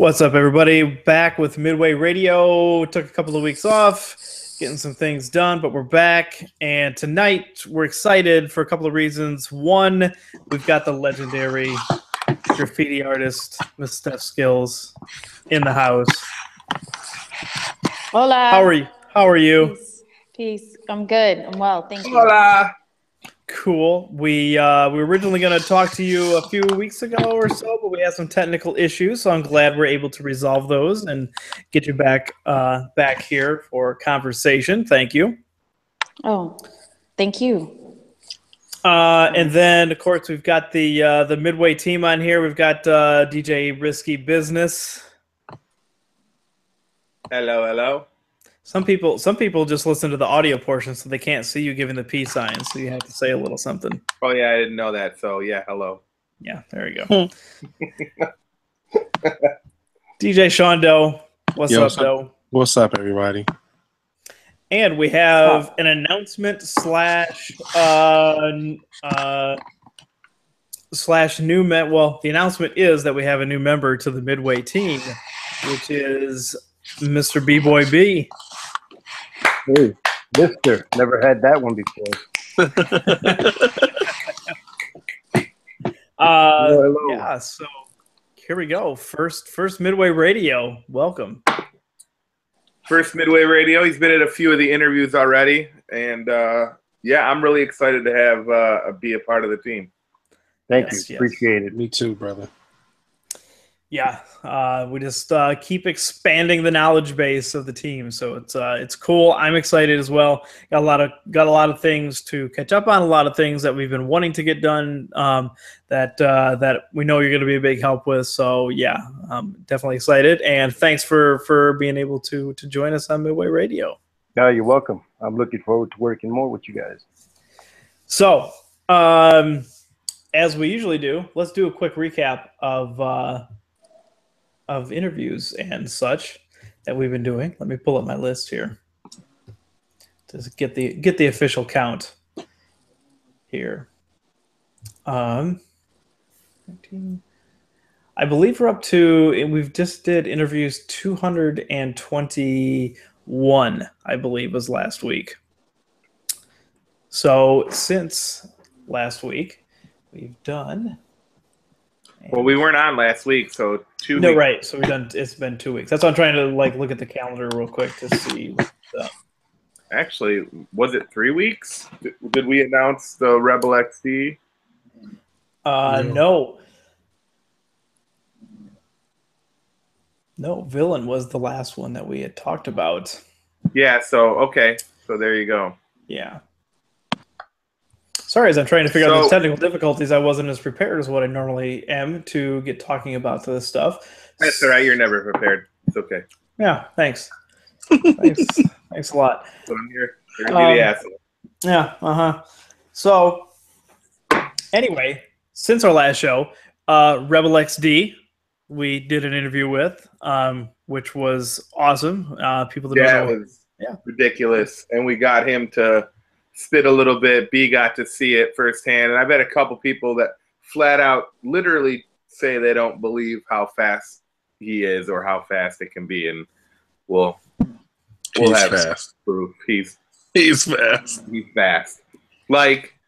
What's up, everybody? Back with Midway Radio. Took a couple of weeks off, getting some things done, but we're back. And tonight, we're excited for a couple of reasons. One, we've got the legendary graffiti artist, Miss Stef Skills, in the house. Hola. How are you? Peace. I'm good. I'm well. Thank you. Hola. Cool. We were originally going to talk to you a few weeks ago or so, but we had some technical issues, so I'm glad we're able to resolve those and get you back here for conversation. Thank you. Oh, thank you. And then, of course, we've got the Midway team on here. We've got DJ Risky Business. Hello, hello. Some people just listen to the audio portion, so they can't see you giving the peace sign. So you have to say a little something. Oh yeah, I didn't know that. So yeah, hello. Yeah, there you go. DJ Sean Doe, what's up, Doe? What's up, everybody? And we have an announcement slash new Well, the announcement is that we have a new member to the Midway team, which is Mr. B-Boy B. Hey, Mister. Never had that one before. Hello. Yeah, so here we go. First Midway Radio. Welcome. First Midway Radio. He's been at a few of the interviews already. And yeah, I'm really excited to have be a part of the team. Thank you. Appreciate it. Me too, brother. Yeah, we just keep expanding the knowledge base of the team, so it's cool. I'm excited as well. Got a lot of things to catch up on. A lot of things that we've been wanting to get done that we know you're going to be a big help with. So yeah, definitely excited. And thanks for being able to join us on Midway Radio. No, you're welcome. I'm looking forward to working more with you guys. So as we usually do, let's do a quick recap of interviews and such that we've been doing. Let me pull up my list here to get the official count here. I believe we're up to, we've just did interviews 221, I believe was last week. So since last week, we've done. Well, we weren't on last week, so 2 weeks. No, right. So it's been 2 weeks. That's why I'm trying to look at the calendar real quick to see. Actually, was it 3 weeks? Did we announce the Rebel XD? No. No, Villain was the last one that we had talked about. Yeah, so okay. So there you go. Yeah. Sorry, as I'm trying to figure out these technical difficulties, I wasn't as prepared as what I normally am to get talking about this stuff. That's all right. You're never prepared. It's okay. Yeah, thanks. Thanks a lot. So I'm here to be the asshole. Yeah, So, anyway, since our last show, Rebel XD, we did an interview with, which was awesome. People that don't know. It was ridiculous. And we got him to spit a little bit. B got to see it firsthand, and I bet a couple people that flat out literally say they don't believe how fast he is or how fast it can be, and we'll have fast proof. He's fast. He's fast. Like,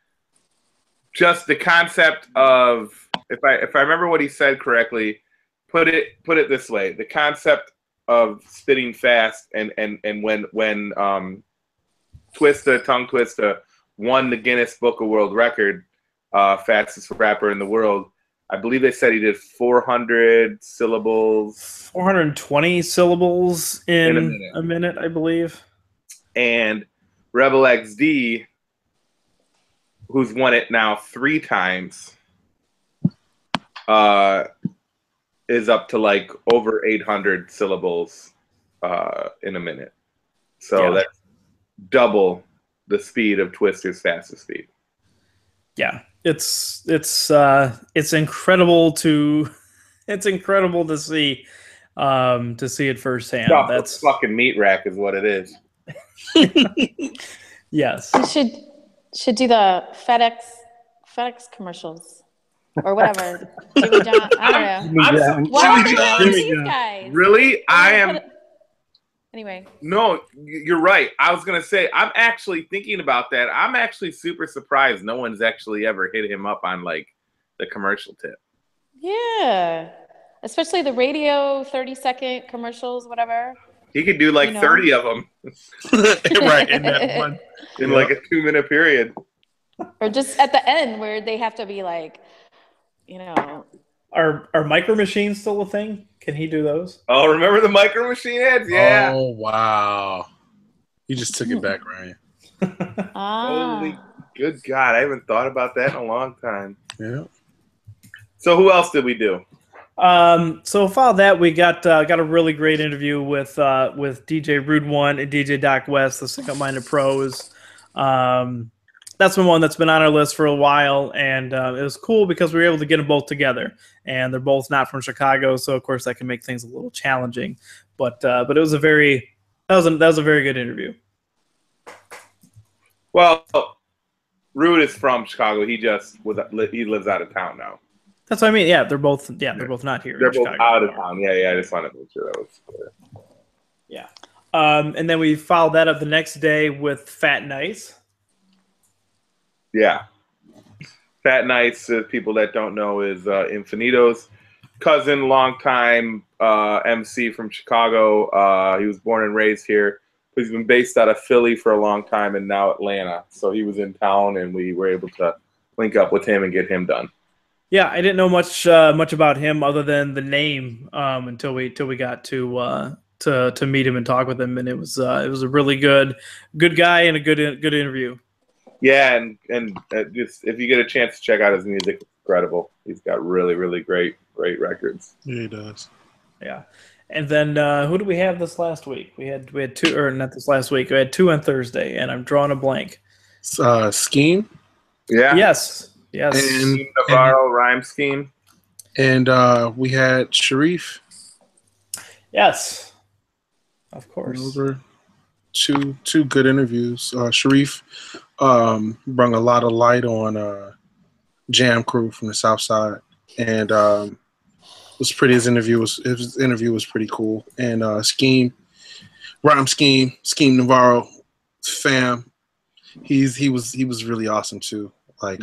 just the concept of, if I remember what he said correctly, put it this way: the concept of spitting fast and when Tongue Twista won the Guinness Book of World Record, fastest rapper in the world. I believe they said he did 400 syllables. 420 syllables in a minute, I believe. And Rebel XD, who's won it now 3 times, is up to over 800 syllables in a minute. So that's double the speed of Twister's fastest speed. Yeah, it's incredible to see it firsthand. That's fucking meat rack is what it is. Yes. You should do the FedEx commercials. or whatever. Jimmy John. I don't know. Jimmy John. What are Jimmy the hell John. are these guys? Really? I am. Anyway. No, you're right. I was going to say, I'm actually thinking about that. I'm actually super surprised no one's actually ever hit him up on like the commercial tip. Yeah. Especially the radio 30-second commercials, whatever. He could do like 30 of them. Right, in that one. In like a 2-minute period. Or just at the end where they have to be like, you know. Are micro machines still a thing? Can he do those? Oh, remember the micro machine heads? Yeah. Oh, wow. You just took it back, Ryan. Holy good God. I haven't thought about that in a long time. Yeah. So who else did we do? So following that, we got a really great interview with DJ Rude One and DJ Doc West, the Single Minded Pros. That's been one that's been on our list for a while, and it was cool because we were able to get them both together. And they're both not from Chicago, so of course that can make things a little challenging. But it was a very good interview. Well, Rude is from Chicago. He lives out of town now. That's what I mean. Yeah, they're both not here. They're in both Chicago out of anymore. town. Yeah. I just wanted to make sure that was clear. Yeah. And then we followed that up the next day with Fat Nice. Yeah. Fat Nice, people that don't know, is Infinito's cousin, longtime MC from Chicago. He was born and raised here. He's been based out of Philly for a long time and now Atlanta. So he was in town, and we were able to link up with him and get him done. Yeah, I didn't know much about him other than the name until we got to meet him and talk with him, and it was a really good guy and a good interview. Yeah, and just if you get a chance to check out his music, it's incredible. He's got really, really great records. Yeah, he does. Yeah. And then who do we have this last week? We had two, or not this last week. We had two on Thursday, and I'm drawing a blank. Scheme. Yeah. Yes. And Navarro rhyme scheme. And we had Sharif. Yes. Of course. Those were two good interviews. Sharif brought a lot of light on Jam Crew from the South Side, and was pretty. His interview was pretty cool. And Scheme Navarro, fam. He was really awesome too. Like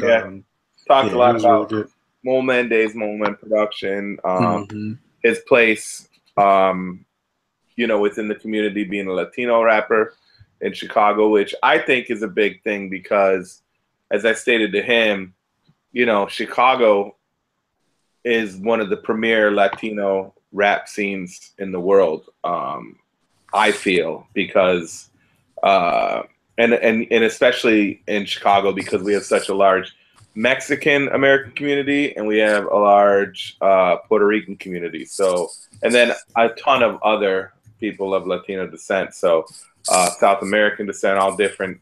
talked a lot about really Mole Mendez, production, his place, within the community, being a Latino rapper in Chicago, which I think is a big thing because, as I stated to him, Chicago is one of the premier Latino rap scenes in the world. I feel because, and especially in Chicago because we have such a large Mexican American community and we have a large Puerto Rican community. So, and then a ton of other people of Latino descent. So, South American descent, all different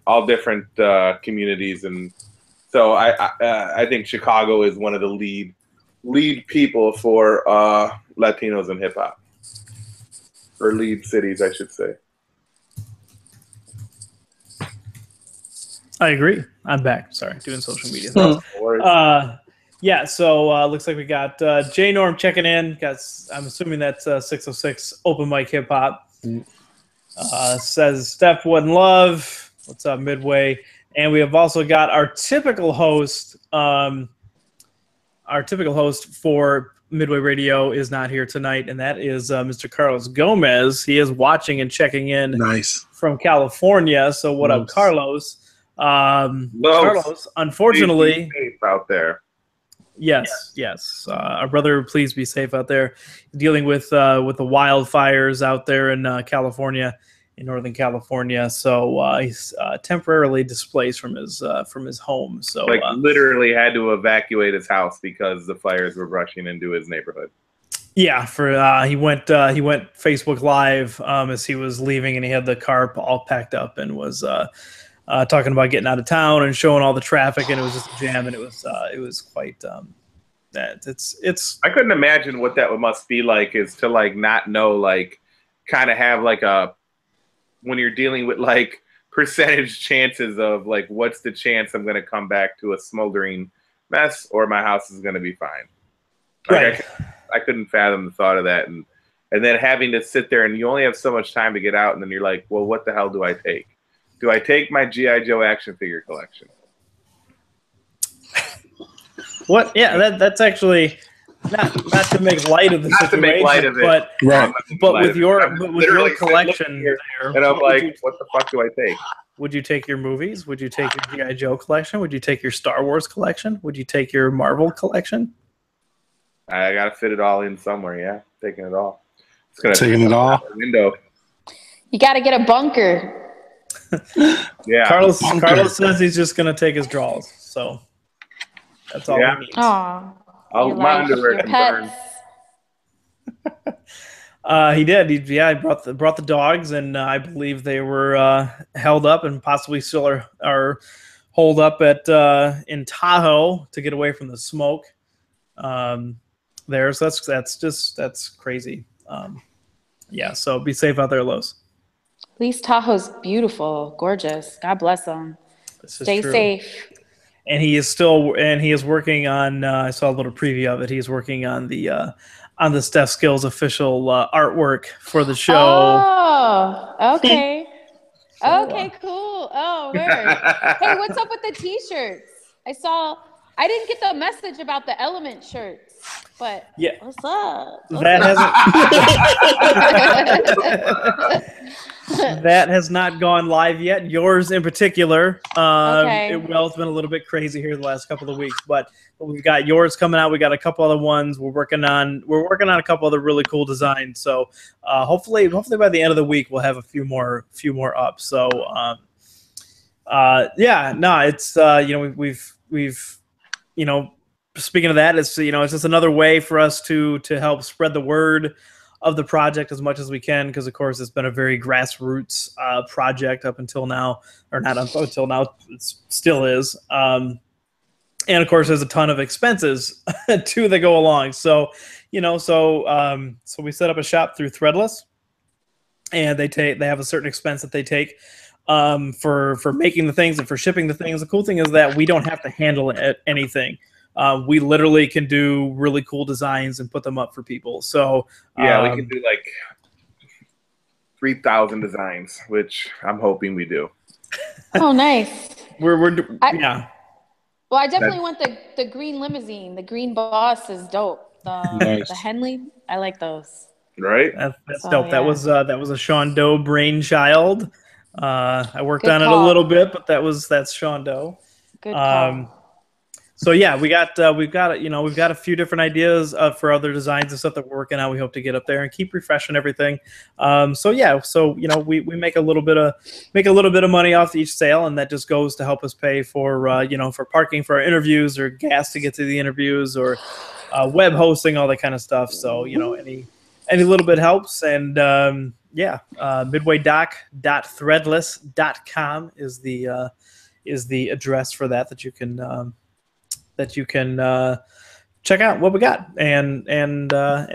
communities. And so I think Chicago is one of the lead people for Latinos in hip hop, or lead cities, I should say. I agree. I'm back. Sorry, doing social media. Yeah, so looks like we got J Norm checking in. I'm assuming that's 606 Open Mic Hip Hop. Says Stef One Love. What's up, Midway? And we have also got our typical host. Our typical host for Midway Radio is not here tonight, and that is Mr. Carlos Gomez. He is watching and checking in. Nice. From California. So what up, Carlos? Carlos, unfortunately, please be safe out there. Yes. Our brother, please be safe out there. Dealing with the wildfires out there in California, in Northern California. So he's temporarily displaced from his home. So literally had to evacuate his house because the fires were rushing into his neighborhood. Yeah, he went Facebook Live as he was leaving, and he had the car all packed up and was talking about getting out of town and showing all the traffic, and it was just a jam, and it was quite it's. I couldn't imagine what that must be like, is to not know, kind of have a, when you're dealing with percentage chances of what's the chance I'm going to come back to a smoldering mess or my house is going to be fine. Like, Right. I couldn't fathom the thought of that. And then having to sit there and you only have so much time to get out. And then you're like, well, what the hell do I take? Do I take my G.I. Joe action figure collection? What? Yeah, that's actually not to make light of the Not to situation, make light of it. but Right. with your collection here, there, and I'm what like, would you, what the fuck do I take? would you take your movies? Would you take your G.I. Joe collection? Would you take your Star Wars collection? Would you take your Marvel collection? I gotta fit it all in somewhere. Yeah, taking it all. It's gonna Taking it all? out the window. You got to get a bunker. Yeah, Carlos says he's just gonna take his draws, so that's all Yeah. he needs. Aw. I'll, You my like underwear your can burn. pets. He did. He brought the dogs, and I believe they were held up and possibly still are holed up at in Tahoe to get away from the smoke. There, so that's crazy. Yeah, so be safe out there, Los. At least Tahoe's beautiful, gorgeous. God bless them. This is Stay true. safe. And he is working on. I saw a little preview of it. He's working on the Stef Skills official artwork for the show. Oh, okay. Okay, cool. Oh, word. Hey, what's up with the t-shirts? I didn't get the message about the Element shirts, but Yeah. what's up? That has not gone live yet. Yours in particular. Okay. It's been a little bit crazy here the last couple of weeks, but we've got yours coming out. We got a couple other ones. We're working on a couple other really cool designs. So hopefully by the end of the week we'll have a few more up. So it's we've speaking of that, it's just another way for us to help spread the word of the project as much as we can, because of course it's been a very grassroots project up until now, or not up until now, it still is. And of course there's a ton of expenses too that go along. So so we set up a shop through Threadless, and they have a certain expense that they take for making the things and for shipping the things. The cool thing is that we don't have to handle anything. We literally can do really cool designs and put them up for people. So we can do like 3,000 designs, which I'm hoping we do. Oh, nice. Yeah. Well, I definitely want the green limousine. The green boss is dope. Nice. The Henley, I like those. Right? That's So, dope. yeah. That was a Sean Doe brainchild. I worked Good on it a call. little bit, but that's Sean Doe. Good call. So yeah, we've got a few different ideas for other designs and stuff that we're working on. We hope to get up there and keep refreshing everything. We make a little bit of money off each sale, and that just goes to help us pay for for parking for our interviews, or gas to get to the interviews, or web hosting, all that kind of stuff. So any little bit helps. And midwaydoc.threadless.com is the address for that you can check out what we got and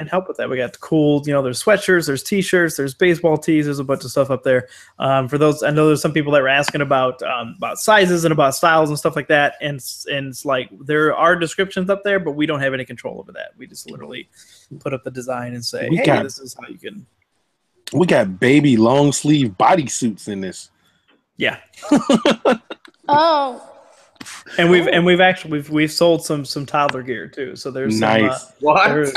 help with that. We got cool, there's sweatshirts, there's t-shirts, there's baseball tees, there's a bunch of stuff up there. For those, I know there's some people that were asking about sizes and about styles and stuff like that. And it's like, there are descriptions up there, but we don't have any control over that. We just literally put up the design and say, this is how you can. We got baby long sleeve bodysuits in this. Yeah. Oh. And we've sold some toddler gear too. So there's nice. Some, what? there's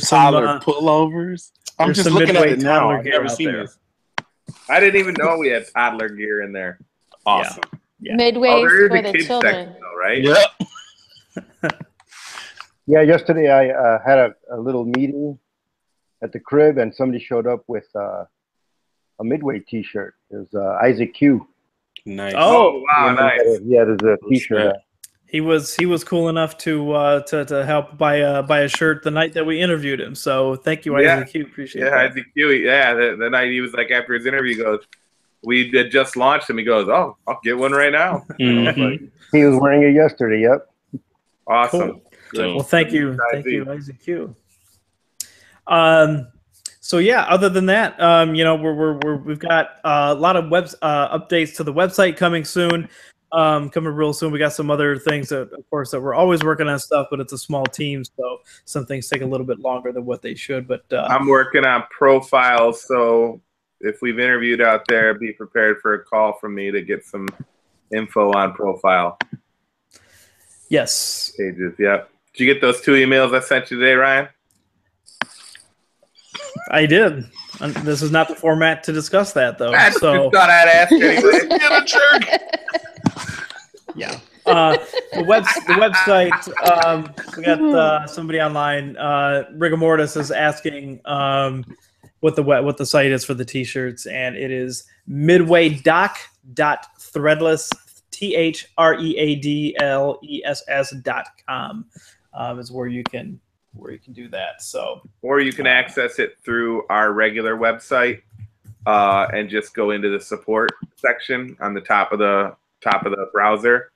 toddler some pullovers. I'm there's just some looking at Midway it now. toddler I've gear never out seen there. this. I didn't even know we had toddler gear in there. Awesome. Yeah. Midway's there is for a the kids children. section though, right? Yep. Yeah, yesterday I had a little meeting at the crib, and somebody showed up with a Midway T-shirt. It was Isaac Q. Nice. Oh, wow, nice. Yeah, there's a T-shirt. He was cool enough to help buy a shirt the night that we interviewed him. So thank you, Yeah. Isaac Q. Appreciate Yeah, that. Isaac Q. Yeah, the night he was like, after his interview, he goes, we had just launched him. He goes, oh, I'll get one right now. Mhm. He was wearing it yesterday. Yep. Awesome. Cool. Well, thank you, Isaac. Isaac Q. So yeah, other than that, we've got a lot of updates to the website coming soon. coming real soon. We got some other things that, of course, that we're always working on stuff, but it's a small team, so some things take a little bit longer than what they should. But I'm working on profiles, so if we've interviewed out there, be prepared for a call from me to get some info on profile. Yes. Pages, yep. Did you get those 2 emails I sent you today, Ryan? I did. This is not the format to discuss that, though. I just thought I'd ask anyway. You're a jerk. Yeah. The website, we got somebody online. Rigor Mortis is asking what the site is for the t-shirts, and it is midwaydoc.threadless, threadless.com is where you can do that. So, or you can access it through our regular website and just go into the support section on the top of the browser,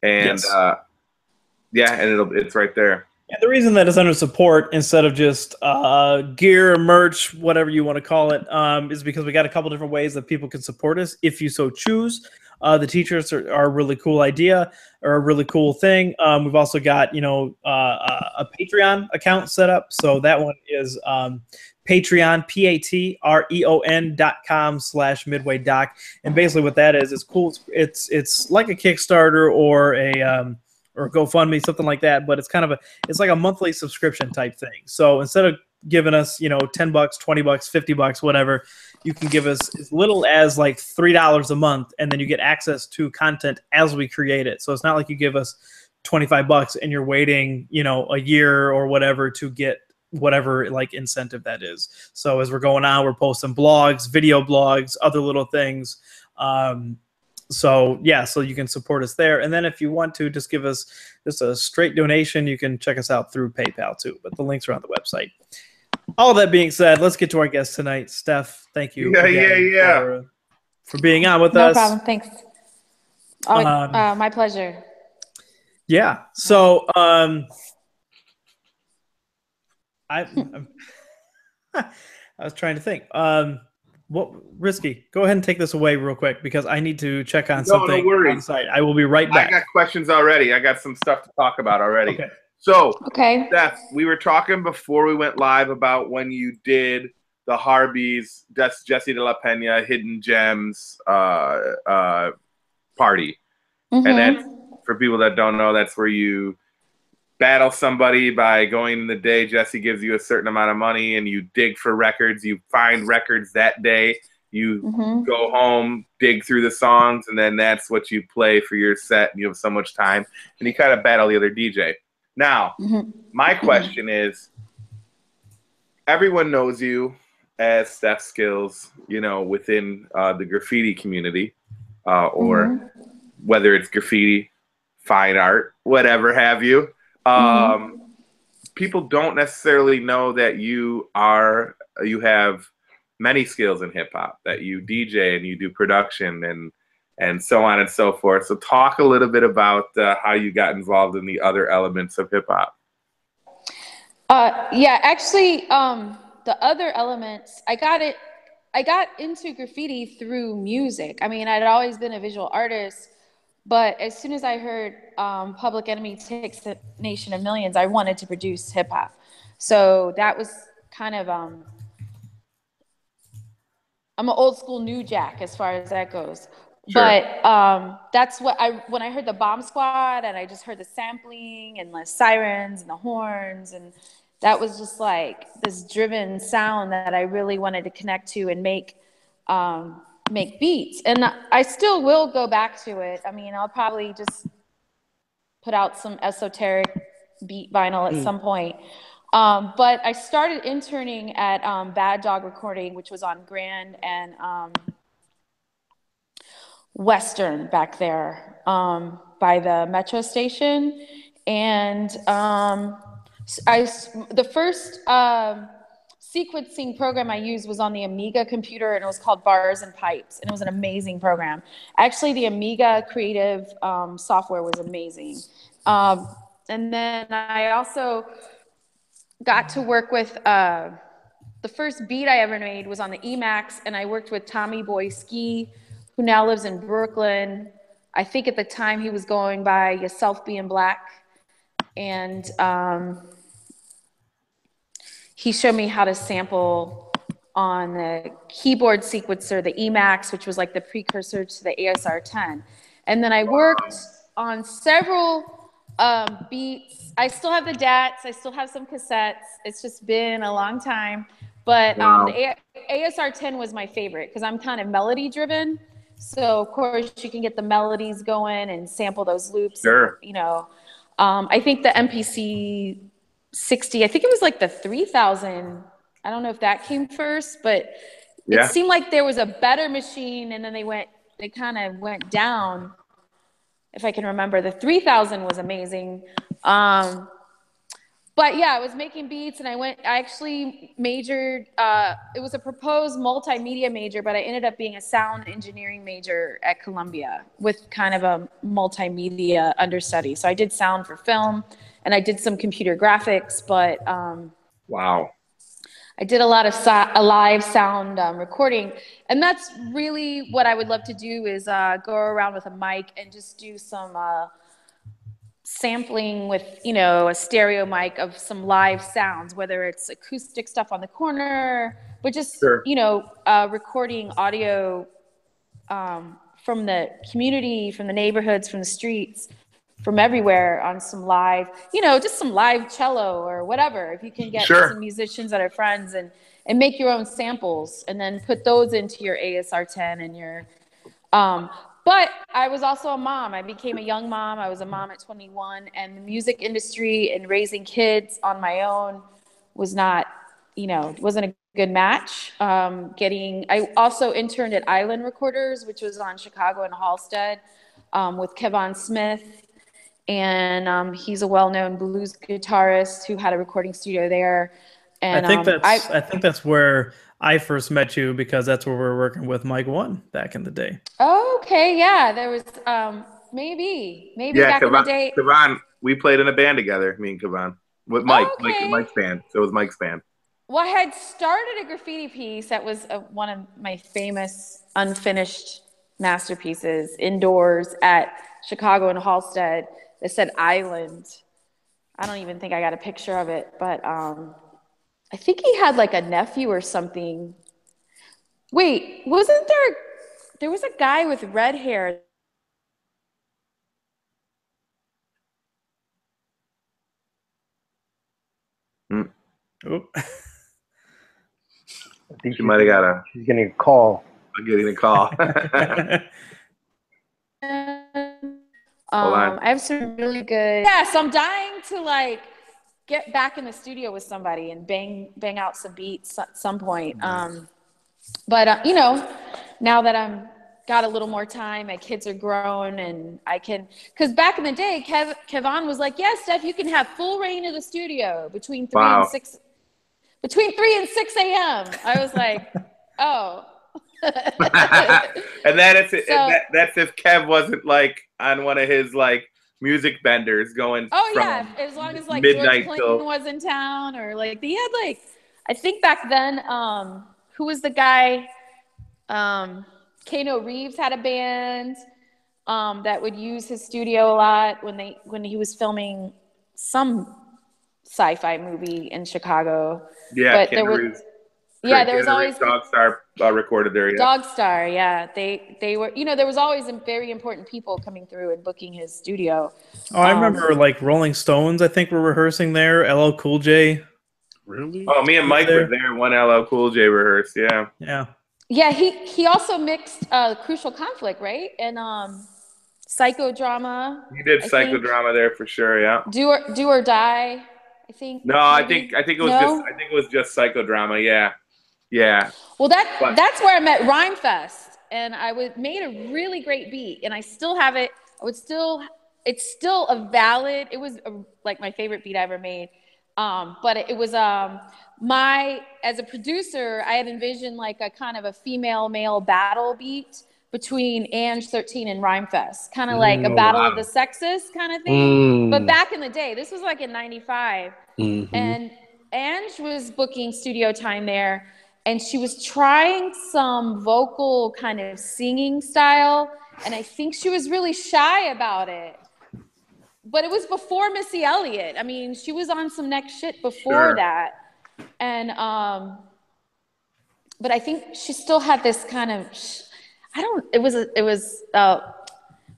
and yes. and it's right there. Yeah, the reason that it's under support instead of just gear, merch, whatever you want to call it, is because we got a couple different ways that people can support us if you so choose. The t-shirts are a really cool idea, or a really cool thing. We've also got, a Patreon account set up. So that one is Patreon, patreon.com/midwaydoc. And basically what that is, it's cool. It's like a Kickstarter or a GoFundMe, something like that. But it's it's like a monthly subscription type thing. So instead of giving us, $10, $20, $50, whatever, you can give us as little as like $3 a month, and then you get access to content as we create it. So it's not like you give us $25 and you're waiting, a year or whatever to get whatever like incentive that is. So as we're going on, we're posting blogs, video blogs, other little things. So you can support us there. And then if you want to just give us just a straight donation, you can check us out through PayPal too. But the links are on the website. All that being said, let's get to our guest tonight. Stef, thank you for being on with us. No problem. Thanks. My pleasure. Yeah. So I was trying to think. Risky, go ahead and take this away real quick because I need to check on something on the site. I will be right back. I got questions already. I got some stuff to talk about already. Okay. So, Stef, we were talking before we went live about when you did the Harbies, Jesse de la Pena Hidden Gems party. Mm-hmm. And that's, for people that don't know, that's where you battle somebody by going in the day. Jesse gives you a certain amount of money and you dig for records. You find records that day. You go home, dig through the songs, and then that's what you play for your set. And you have so much time. And you kind of battle the other DJ. Now, my question is, everyone knows you as Stef Skills, within the graffiti community, or whether it's graffiti, fine art, whatever have you. People don't necessarily know that you have many skills in hip hop, that you DJ and you do production and so on and so forth. So talk a little bit about how you got involved in the other elements of hip hop. Actually, the other elements, I got into graffiti through music. I mean, I'd always been a visual artist, but as soon as I heard Public Enemy Takes the Nation of Millions, I wanted to produce hip hop. So that was kind of, I'm an old school new jack as far as that goes. Sure. But that's when I heard the Bomb Squad and I just heard the sampling and the sirens and the horns, and that was just like this driven sound that I really wanted to connect to and make beats. And I still will go back to it. I mean, I'll probably just put out some esoteric beat vinyl at some point. But I started interning at Bad Dog Recording, which was on Grand and Western back there by the metro station. And the first sequencing program I used was on the Amiga computer, and it was called Bars and Pipes, and it was an amazing program. Actually, the Amiga creative software was amazing. And then I also got to work with, the first beat I ever made was on the Emacs, and I worked with Tommy Boy Ski, who now lives in Brooklyn. I think at the time he was going by Yourself Being Black. And he showed me how to sample on the keyboard sequencer, the Emax, which was like the precursor to the ASR 10. And then I worked on several beats. I still have the DATs. I still have some cassettes. It's just been a long time. But the ASR 10 was my favorite because I'm kind of melody driven. So, of course, you can get the melodies going and sample those loops. Sure. And, you know, I think the MPC 60, I think it was like the 3000. I don't know if that came first, but it seemed like there was a better machine, and then they kind of went down. If I can remember, the 3000 was amazing. But yeah, I was making beats, and I actually majored, it was a proposed multimedia major, but I ended up being a sound engineering major at Columbia with kind of a multimedia understudy. So I did sound for film, and I did some computer graphics, but wow. I did a lot of live sound recording. And that's really what I would love to do is go around with a mic and just do some sampling with, you know, a stereo mic of some live sounds, whether it's acoustic stuff on the corner, but just, you know, recording audio from the community, from the neighborhoods, from the streets, from everywhere on some live, you know, just some live cello or whatever. If you can get some musicians that are friends and make your own samples and then put those into your ASR 10 and your, but I was also a mom. I became a young mom. I was a mom at 21, and the music industry and raising kids on my own was not, you know, wasn't a good match. I also interned at Island Recorders, which was on Chicago and Halstead, with Kevon Smith. And he's a well-known blues guitarist who had a recording studio there. And I think that's where I first met you, because that's where we were working with Mike One back in the day. Okay, yeah, there was maybe back in the day. Kevon, we played in a band together, me and Kevon, with Mike, Mike's band. So it was Mike's band. Well, I had started a graffiti piece that was one of my famous unfinished masterpieces indoors at Chicago and Halstead. That said Island. I don't even think I got a picture of it, but I think he had like a nephew or something. Wait, wasn't there was a guy with red hair. Oh. I think she might have she's getting a call. I'm getting a call. I have some really good. Yes, I'm dying to like get back in the studio with somebody and bang out some beats at some point. But you know, now that I'm got a little more time, my kids are grown, and I can. Because back in the day, Kevon was like, "Yes, Stef, you can have full reign of the studio between 3 and 6 a.m." I was like, "Oh." And that's if Kev wasn't like on one of his like music benders going. Oh yeah, as long as like George Clinton was in town, or like they had like, I think back then, who was the guy? Kano Reeves had a band that would use his studio a lot when he was filming some sci-fi movie in Chicago. Yeah, but there was. Yeah, there was always Dogstar recorded there. Yeah. Dogstar, yeah, they were. You know, there was always very important people coming through and booking his studio. Oh, I remember like Rolling Stones. I think were rehearsing there. LL Cool J. Really? Oh, me and Mike were there. One LL Cool J rehearsed. Yeah. Yeah. Yeah, he also mixed Crucial Conflict, right? And Psychodrama. He did Psychodrama there for sure. Yeah. Do or Die. I think. No, I think it was just Psychodrama. Yeah. Yeah. Well, that's where I met Rhymefest, and made a really great beat, and I still have it. It's still a valid. It was like my favorite beat I ever made. But it was as a producer, I had envisioned like a kind of a female-male battle beat between Ange 13 and Rhymefest, kind of like a battle of the sexes kind of thing. But back in the day, this was like in '95, and Ange was booking studio time there. And she was trying some vocal kind of singing style. And I think she was really shy about it. But it was before Missy Elliott. I mean, she was on some next shit before that. And, but I think she still had this kind of,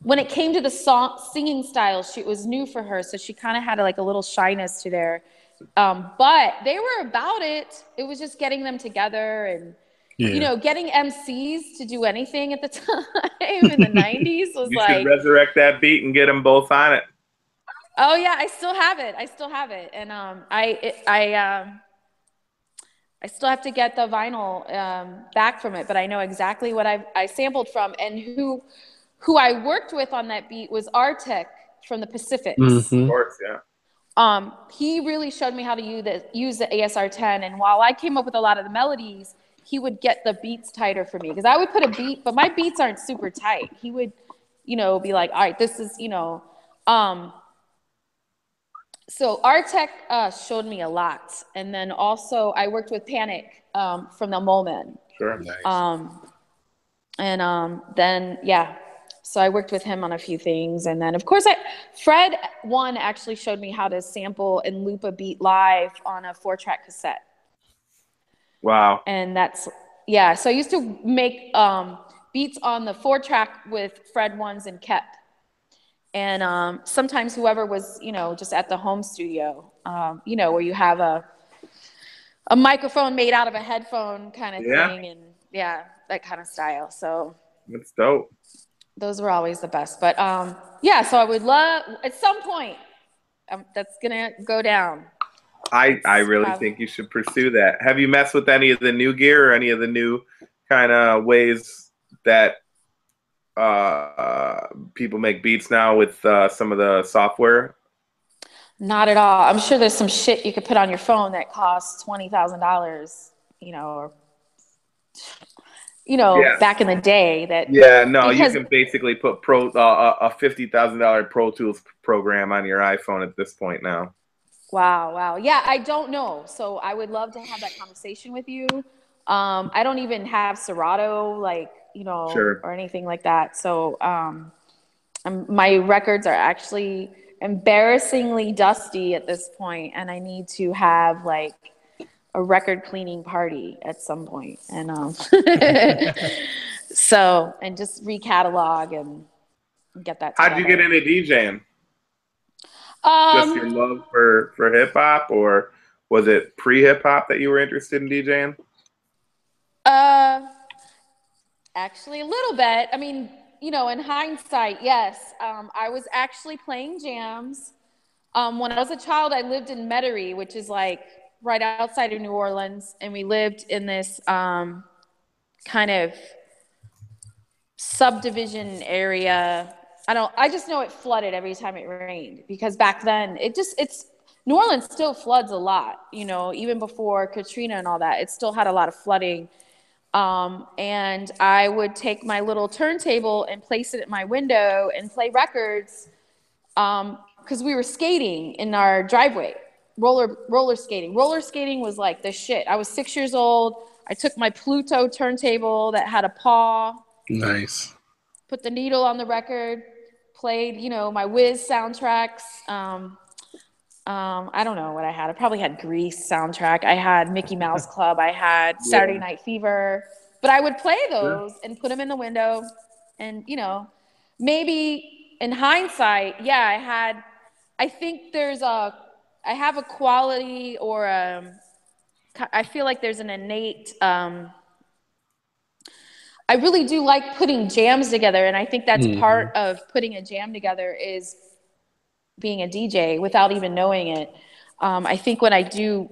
when it came to the singing style, it was new for her. So she kind of had like a little shyness to there. But they were about it. It was just getting them together and, you know, getting MCs to do anything at the time in the 90s was you like. You should resurrect that beat and get them both on it. Oh, yeah, I still have it. And I still have to get the vinyl back from it, but I know exactly what I sampled from. And who I worked with on that beat was Artek from the Pacifics. Of course, yeah. He really showed me how to use the ASR-10. And while I came up with a lot of the melodies, he would get the beats tighter for me. Because I would put a beat, but my beats aren't super tight. He would, be like, all right, this is, So Artek showed me a lot. And then also I worked with Panic from the Moment. Sure. Nice. Then, yeah. So I worked with him on a few things. And then, of course, Fred one actually showed me how to sample and loop a beat live on a 4-track cassette. Wow. And that's, yeah. So I used to make beats on the 4-track with Fred ones and Kep. And sometimes whoever was, just at the home studio, where you have a microphone made out of a headphone kind of thing. And yeah, that kind of style. So that's dope. Those were always the best. But yeah, so I would love, at some point, that's going to go down. I really think you should pursue that. Have you messed with any of the new gear or any of the new kind of ways that people make beats now with some of the software? Not at all. I'm sure there's some shit you could put on your phone that costs $20,000, back in the day. You can basically put a $50,000 Pro Tools program on your iPhone at this point now. Wow. Yeah, I don't know. So I would love to have that conversation with you. I don't even have Serato, or anything like that. So my records are actually embarrassingly dusty at this point, and I need to have a record cleaning party at some point. And and just recatalog and get that together. How'd you get into DJing? Just your love for hip hop, or was it pre-hip hop that you were interested in DJing? Actually, a little bit. I mean, in hindsight, yes. I was actually playing jams. When I was a child, I lived in Metairie, which is right outside of New Orleans, and we lived in this kind of subdivision area. I just know it flooded every time it rained, because back then New Orleans still floods a lot, even before Katrina and all that. It still had a lot of flooding. And I would take my little turntable and place it at my window and play records, because we were skating in our driveway, roller skating. Roller skating was like the shit. I was 6 years old. I took my Pluto turntable that had a paw. Nice. Put the needle on the record, played, my Wiz soundtracks. I don't know what I had. I probably had Grease soundtrack. I had Mickey Mouse Club. I had Saturday Night Fever. But I would play those and put them in the window. And, maybe in hindsight, I think I have a quality, or I feel like there's an innate, I really do like putting jams together. And I think that's part of putting a jam together is being a DJ without even knowing it. I think when I do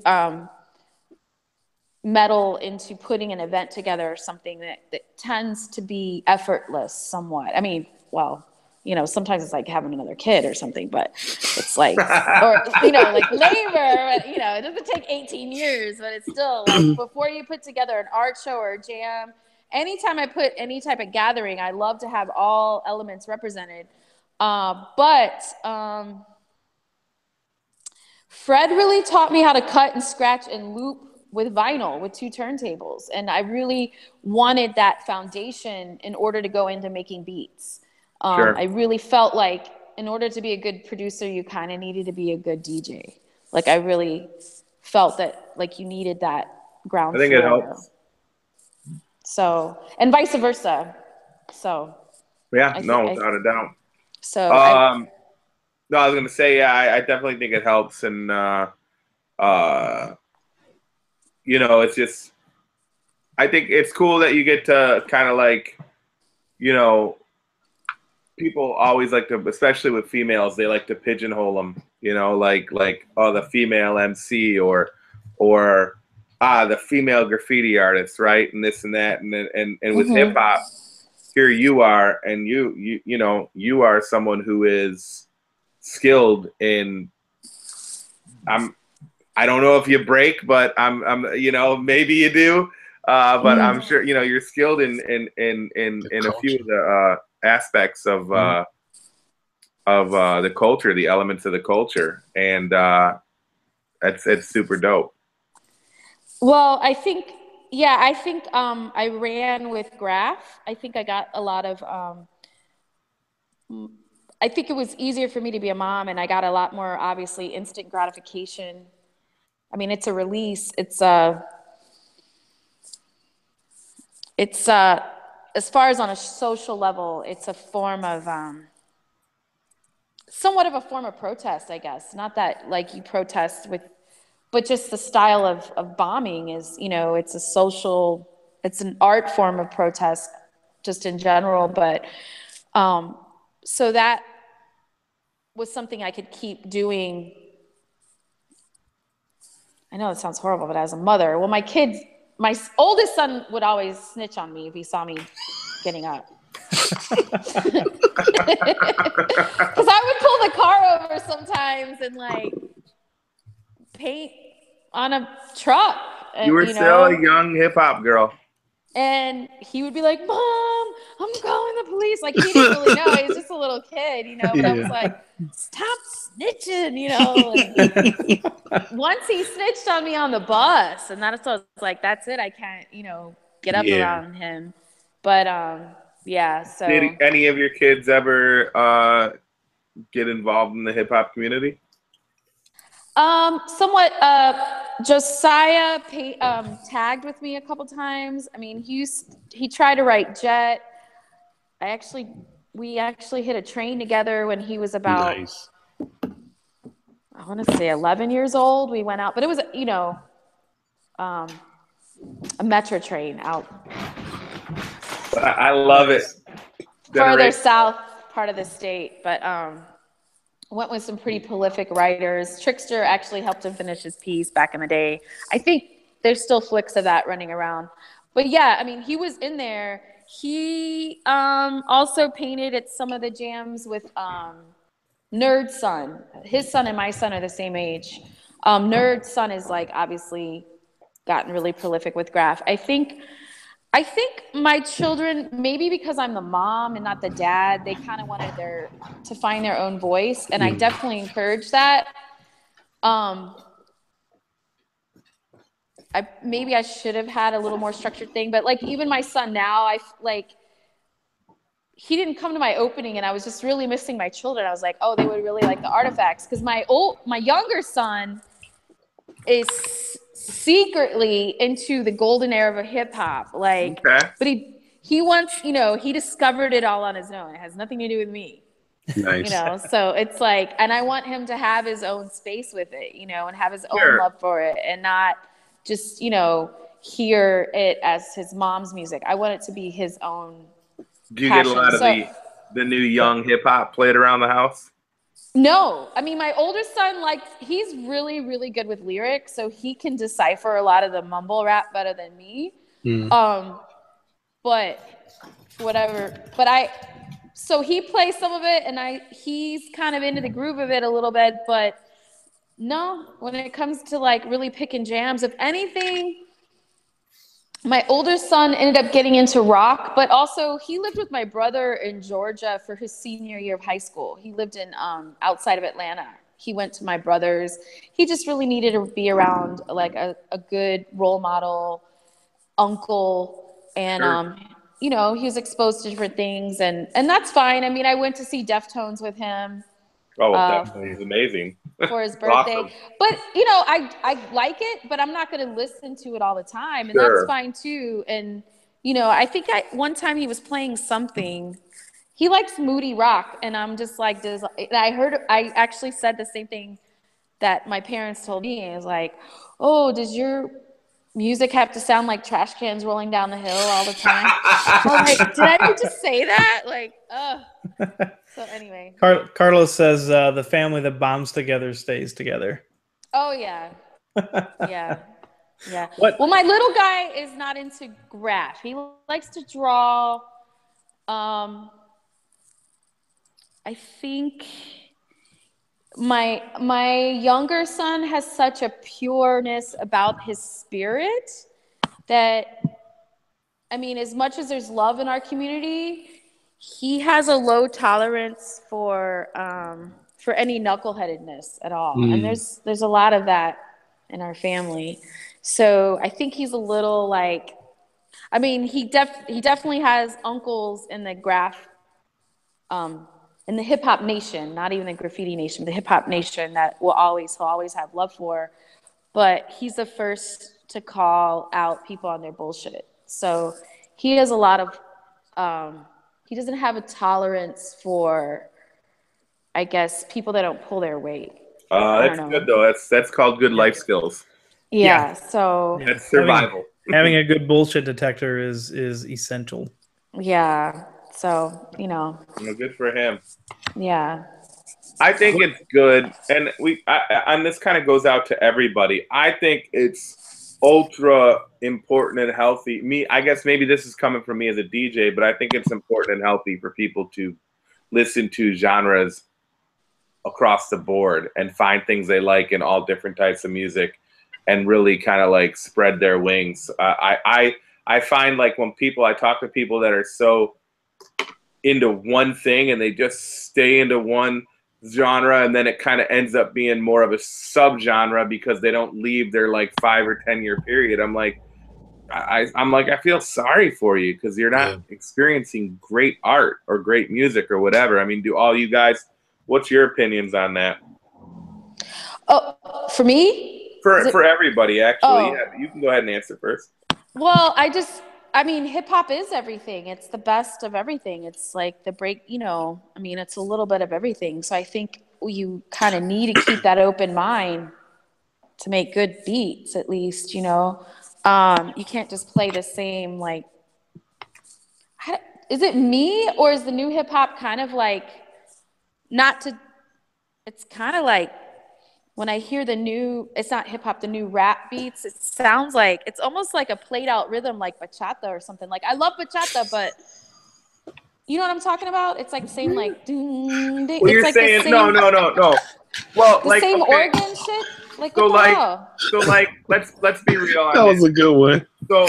meddle into putting an event together or something, that tends to be effortless somewhat. I mean, well, sometimes it's like having another kid or something, but it's or, like labor, it doesn't take 18 years, but it's still before you put together an art show or a jam, anytime I put any type of gathering, I love to have all elements represented. But Fred really taught me how to cut and scratch and loop with vinyl, with 2 turntables. And I really wanted that foundation in order to go into making beats. Sure. I really felt like in order to be a good producer, you kind of needed to be a good DJ. Like I really felt that like you needed that ground I think floor. it helps. So, and vice versa. So. Yeah, without a doubt. So. No, I was gonna say, yeah, I definitely think it helps, and you know, it's just, I think it's cool that you get to kind of like, you know, people always like to, especially with females, they like to pigeonhole them, you know, like oh, the female MC or the female graffiti artist, right, and this and that, and with hip hop, here you are, and you know, you are someone who is skilled in. I don't know if you break, but I'm you know, maybe you do, but I'm sure, you know, you're skilled in a few of the aspects of the culture, the elements of the culture, and it's super dope. Well, I think I ran with Graph. I think I got a lot of I think it was easier for me to be a mom, and I got a lot more, obviously, instant gratification. I mean, it's a release. It's as far as on a social level, it's a form of somewhat of a form of protest, I guess. Not that like you protest with, but just the style of bombing is, you know, it's an art form of protest just in general. But so that was something I could keep doing. I know it sounds horrible, but as a mother, well, my oldest son would always snitch on me if he saw me getting up. Because I would pull the car over sometimes and like paint on a truck. And, you were still a young hip hop girl. And he would be like, "Mom, I'm calling the police." Like, he didn't really know. He was just a little kid, you know. But I was like, "Stop snitching," you know. Once he snitched on me on the bus, and that's what I was like, that's it. I can't, you know, get up around him. But, yeah, so. Did any of your kids ever get involved in the hip-hop community? Somewhat. Josiah tagged with me a couple times. I mean, he tried to write Jet. We actually hit a train together when he was about, I want to say 11 years old. We went out, but it was, you know, a metro train out. I love it. Further south part of the state, but went with some pretty prolific writers. Trickster actually helped him finish his piece back in the day. I think there's still flicks of that running around. But yeah, I mean, he was in there. He also painted at some of the jams with Nerd's son. His son and my son are the same age. Nerd's son is like obviously gotten really prolific with Graph. I think my children, maybe because I'm the mom and not the dad, they kind of wanted to find their own voice, and I definitely encourage that. Maybe I should have had a little more structured thing, but like even my son now, he didn't come to my opening, and I was just really missing my children. I was like, oh, they would really like the artifacts, because my younger son is secretly into the golden era of hip hop, like, but he wants, you know, he discovered it all on his own. It has nothing to do with me. Nice. You know, so it's like, and I want him to have his own space with it, you know, and have his own love for it, and not just, you know, hear it as his mom's music. I want it to be his own. Do you get a lot of the new young hip hop played around the house? No, I mean, my older son, he's really, really good with lyrics, so he can decipher a lot of the mumble rap better than me. But whatever. So he plays some of it, and he's kind of into the groove of it a little bit. But no, when it comes to like really picking jams, if anything, my older son ended up getting into rock, but also he lived with my brother in Georgia for his senior year of high school. He lived in outside of Atlanta he went to my brother's. He just really needed to be around like a good role model uncle. And, Sure. you know, he was exposed to different things, and that's fine. I mean, I went to see Deftones with him. Oh, definitely. He's amazing. For his birthday. Awesome. But, you know, I like it, but I'm not going to listen to it all the time. And Sure. that's fine too. And, you know, I think one time he was playing something. He likes moody rock. And I'm just like, I actually said the same thing that my parents told me. It was like, oh, does your music have to sound like trash cans rolling down the hill all the time? I was like, did I ever just say that? Like, ugh. So anyway. Carlos says the family that bombs together stays together. Oh, yeah. Yeah. Yeah. What? Well, my little guy is not into graph. He likes to draw. I think my younger son has such a pureness about his spirit that, I mean, as much as there's love in our community, he has a low tolerance for any knuckleheadedness at all. And there's a lot of that in our family. So I think he's a little like, I mean, he definitely has uncles in the in the hip hop nation, not even the graffiti nation, the hip hop nation that he'll always have love for. But he's the first to call out people on their bullshit. So he has a lot of, he doesn't have a tolerance for, I guess, people that don't pull their weight. That's good though. That's called good life skills. Yeah. So that's survival. Having a good bullshit detector is essential. Yeah. So, you know. Good for him. Yeah. I think it's good, and and this kind of goes out to everybody. I think it's ultra important and healthy. I guess maybe this is coming from me as a DJ, but I think it's important and healthy for people to listen to genres across the board and find things they like in all different types of music and really kind of like spread their wings. I find like when I talk to people that are so into one thing and they just stay into one genre, and then it kind of ends up being more of a subgenre because they don't leave their like 5 or 10 year period. I'm like, I feel sorry for you because you're not experiencing great art or great music or whatever. I mean, do all you guys, what's your opinions on that? Oh, for me? For everybody, actually. Yeah, you can go ahead and answer first. Well, I mean, hip hop is everything. It's the best of everything. It's like the break, you know, I mean, it's a little bit of everything. So I think you kind of need to keep that open mind to make good beats, at least, you know. You can't just play the same, like, is it me or is the new hip hop kind of like, it's kind of like, when I hear it's not hip hop, the new rap beats, it sounds like, it's almost like a played out rhythm like bachata or something. Like, I love bachata, but you know what I'm talking about? It's like the same, like, ding, ding. Well, it's you're like saying, the same, no. Well, the like, same okay. organ shit? Like, So what the hell? let's be real on That was a good one. So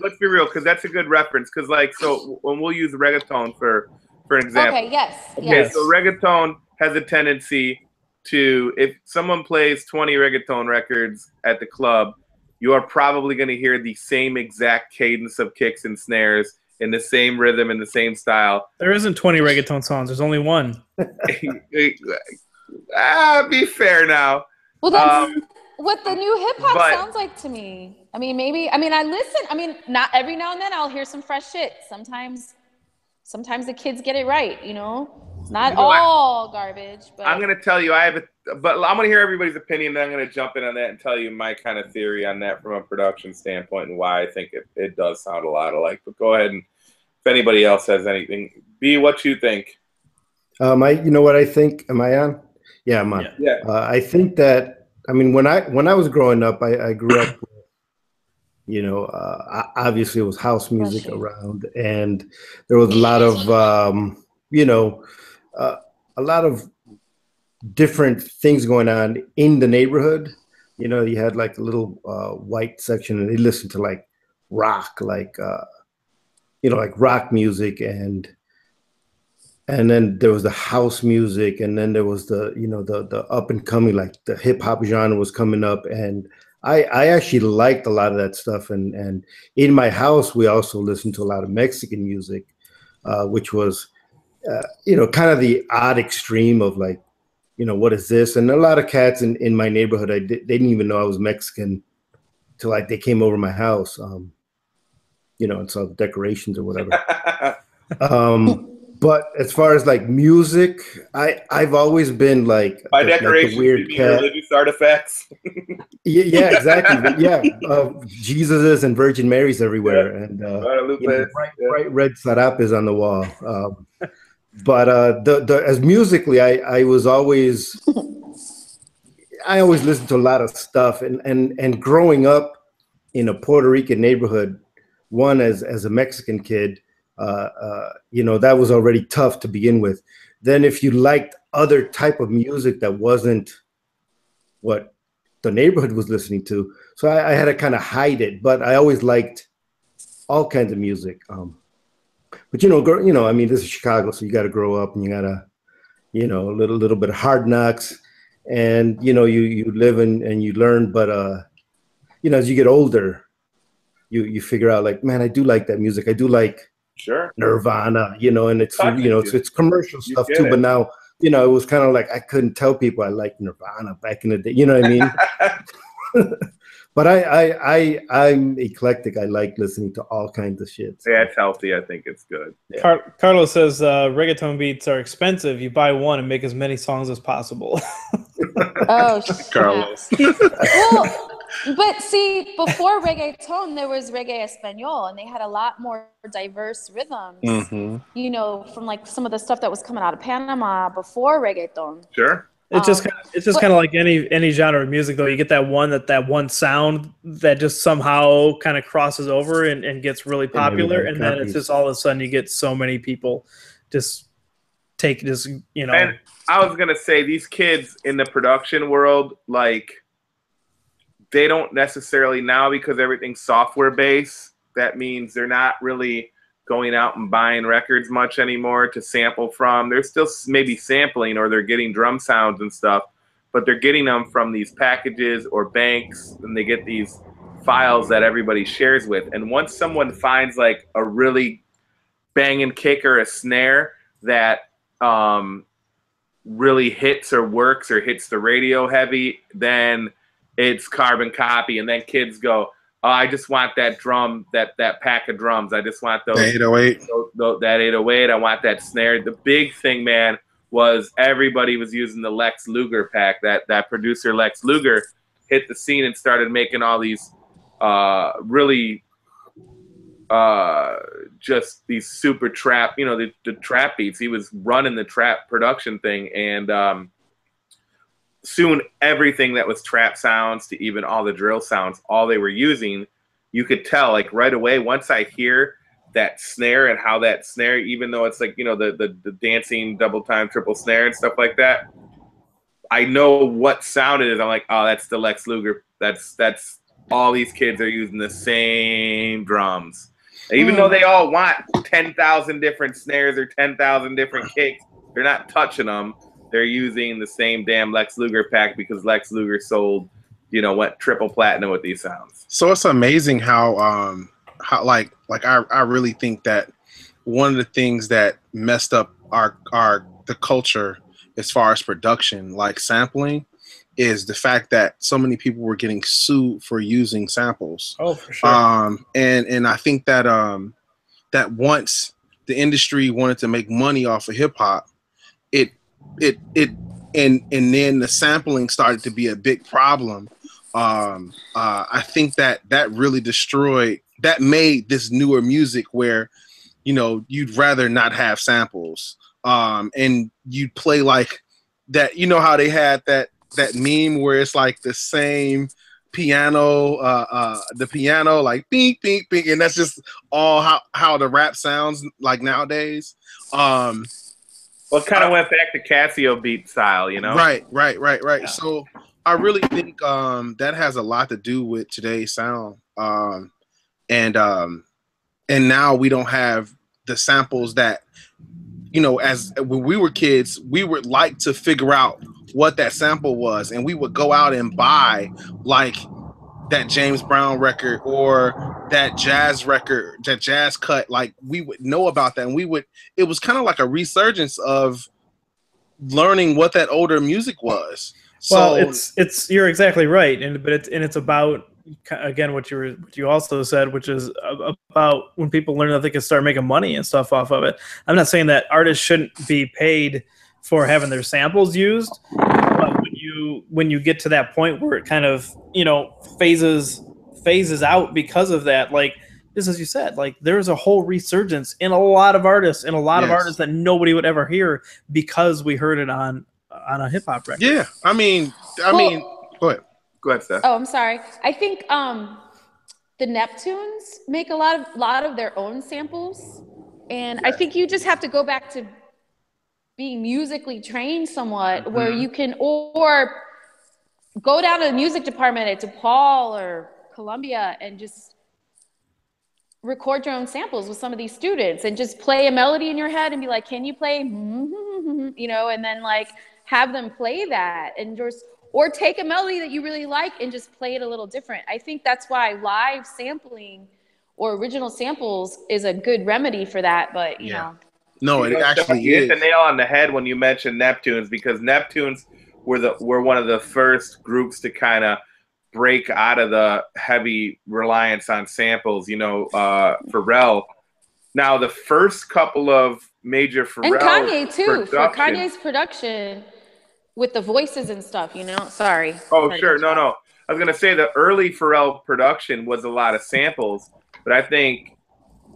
let's be real, because that's a good reference. Because like, so when we'll use reggaeton for example. Okay, yes. Okay, yes. so reggaeton has a tendency to, if someone plays 20 reggaeton records at the club, you are probably going to hear the same exact cadence of kicks and snares in the same rhythm and the same style. There isn't 20 reggaeton songs. There's only one. Be fair now. Well, that's what the new hip hop sounds like to me. I mean, I listen. I mean, not every now and then I'll hear some fresh shit. Sometimes the kids get it right, you know? Not all garbage, but I'm gonna tell you, but I'm gonna hear everybody's opinion. Then I'm gonna jump in on that and tell you my kind of theory on that from a production standpoint and why I think it does sound a lot alike. But go ahead, and if anybody else has anything, B, what you think? You know what I think? Am I on? Yeah, I'm on. Yeah. I think that, I mean, when I was growing up, I grew up with, you know, obviously it was house music around, and there was a lot of, you know, a lot of different things going on in the neighborhood. You know, you had like a little white section, and they listened to like rock, like, you know, like rock music. And and then there was the house music, and then there was the the up and coming, like the hip hop genre was coming up, and I actually liked a lot of that stuff, and in my house we also listened to a lot of Mexican music, which was kind of the odd extreme of like, what is this? And a lot of cats in my neighborhood, they didn't even know I was Mexican till like they came over my house, and saw the decorations or whatever. But as far as like music, I've always been like by decorations, like the weird cat. Religious artifacts. Yeah, exactly. But yeah, Jesuses and Virgin Marys everywhere, and bright red sarapes on the wall. But as musically, I always listened to a lot of stuff, and growing up in a Puerto Rican neighborhood, one as a Mexican kid, that was already tough to begin with. Then if you liked other type of music that wasn't what the neighborhood was listening to, so I had to kind of hide it. But I always liked all kinds of music. But I mean, this is Chicago, so you got to grow up, and you got to, a little bit of hard knocks, and you live and you learn. But as you get older, you figure out like, man, I do like that music. I do like Nirvana, and it's it's commercial stuff too. But now, it was kind of like I couldn't tell people I liked Nirvana back in the day. You know what I mean? But I'm eclectic. I like listening to all kinds of shit. So. Yeah, it's healthy. I think it's good. Yeah. Carlos says reggaeton beats are expensive. You buy one and make as many songs as possible. Oh, Carlos. Well, but see, before reggaeton, there was reggae español, and they had a lot more diverse rhythms. Mm-hmm. From like some of the stuff that was coming out of Panama before reggaeton. Sure. It's just kind of like any genre of music, though. You get that one sound that just somehow kind of crosses over and gets really popular, and then it's just all of a sudden you get so many people just take this, And I was gonna say, these kids in the production world, like, they don't necessarily now, because everything's software based. That means they're not really going out and buying records much anymore to sample from. They're still maybe sampling, or they're getting drum sounds and stuff, but they're getting them from these packages or banks, and they get these files that everybody shares with. And once someone finds like a really banging kick or a snare that really hits or works or hits the radio heavy, then it's carbon copy. And then kids go, oh, I just want that drum, that pack of drums. I just want those 808. That 808. I want that snare. The big thing, man, was everybody was using the Lex Luger pack. That producer Lex Luger hit the scene and started making all these really just these super trap, the trap beats. He was running the trap production thing, and soon everything that was trap sounds to even all the drill sounds, all they were using, you could tell like right away. Once I hear that snare and how that snare, even though it's like, the dancing double time, triple snare and stuff like that, I know what sound it is. I'm like, oh, that's the Lex Luger. That's all these kids are using the same drums. Even though they all want 10,000 different snares or 10,000 different kicks, they're not touching them. They're using the same damn Lex Luger pack because Lex Luger sold, went triple platinum with these sounds. So it's amazing how I really think that one of the things that messed up the culture as far as production, like sampling, is the fact that so many people were getting sued for using samples. Oh, for sure. And I think that that once the industry wanted to make money off of hip hop, and then the sampling started to be a big problem. I think that really made this newer music where, you'd rather not have samples, and you'd play like that. How they had that meme where it's like the same piano, the piano like beep beep beep, and that's just all how the rap sounds like nowadays. Well, it kind of went back to Casio beat style, Right. Yeah. So I really think that has a lot to do with today's sound. And now we don't have the samples that you know, as when we were kids, we would like to figure out what that sample was, and we would go out and buy like that James Brown record or that jazz record, that jazz cut. Like we would know about that, and it was kind of like a resurgence of learning what that older music was. Well, it's you're exactly right, and it's about, again, what you also said, which is about when people learn that they can start making money and stuff off of it. I'm not saying that artists shouldn't be paid for having their samples used, but when you get to that point where it kind of, you know, phases out because of that, like just as you said, like there's a whole resurgence in a lot of artists of artists that nobody would ever hear because we heard it on a hip hop record. Yeah, I mean, go ahead. Go ahead, Steph. Oh, I'm sorry. I think the Neptunes make a lot of their own samples, and I think you just have to go back to being musically trained somewhat, where you can or go down to the music department at DePaul or Columbia and just record your own samples with some of these students and just play a melody in your head and be like, can you play, you know, and then like have them play that and just, or take a melody that you really like and just play it a little different. I think that's why live sampling or original samples is a good remedy for that, but you know. No, it actually you hit the nail on the head when you mentioned Neptunes, because Neptunes were one of the first groups to kind of break out of the heavy reliance on samples. You know, Pharrell. Now, the first couple of major Pharrell and Kanye too, for Kanye's production with the voices and stuff. You know, sorry. Oh, sure, no. I was gonna say the early Pharrell production was a lot of samples, but I think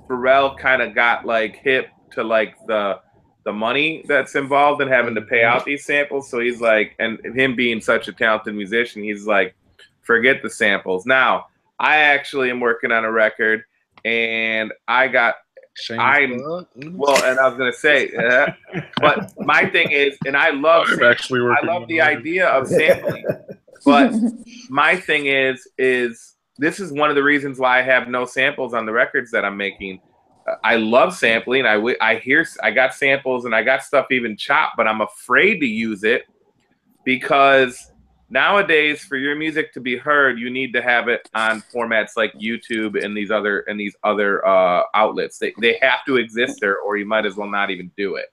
Pharrell kind of got like hip to like the money that's involved in having to pay out these samples. So he's like, and him being such a talented musician, he's like, forget the samples. Now, I actually am working on a record, and and I was gonna say, but my thing is, and I love the idea of sampling, but my thing is this is one of the reasons why I have no samples on the records that I'm making. I love sampling. I got samples and I got stuff even chopped, but I'm afraid to use it because nowadays, for your music to be heard, you need to have it on formats like YouTube and these other outlets. They have to exist there, or you might as well not even do it.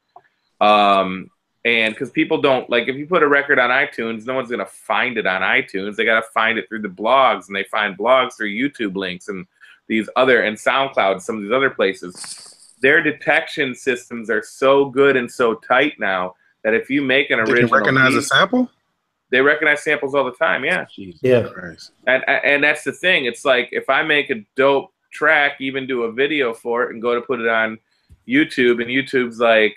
And because people don't, like, if you put a record on iTunes, no one's gonna find it on iTunes. They gotta find it through the blogs, and they find blogs through YouTube links and and SoundCloud, some of these other places. Their detection systems are so good and so tight now that if you make an original, they can recognize a sample. They recognize samples all the time. Yeah. Yeah. And that's the thing. It's like if I make a dope track, even do a video for it, and go to put it on YouTube, and YouTube's like,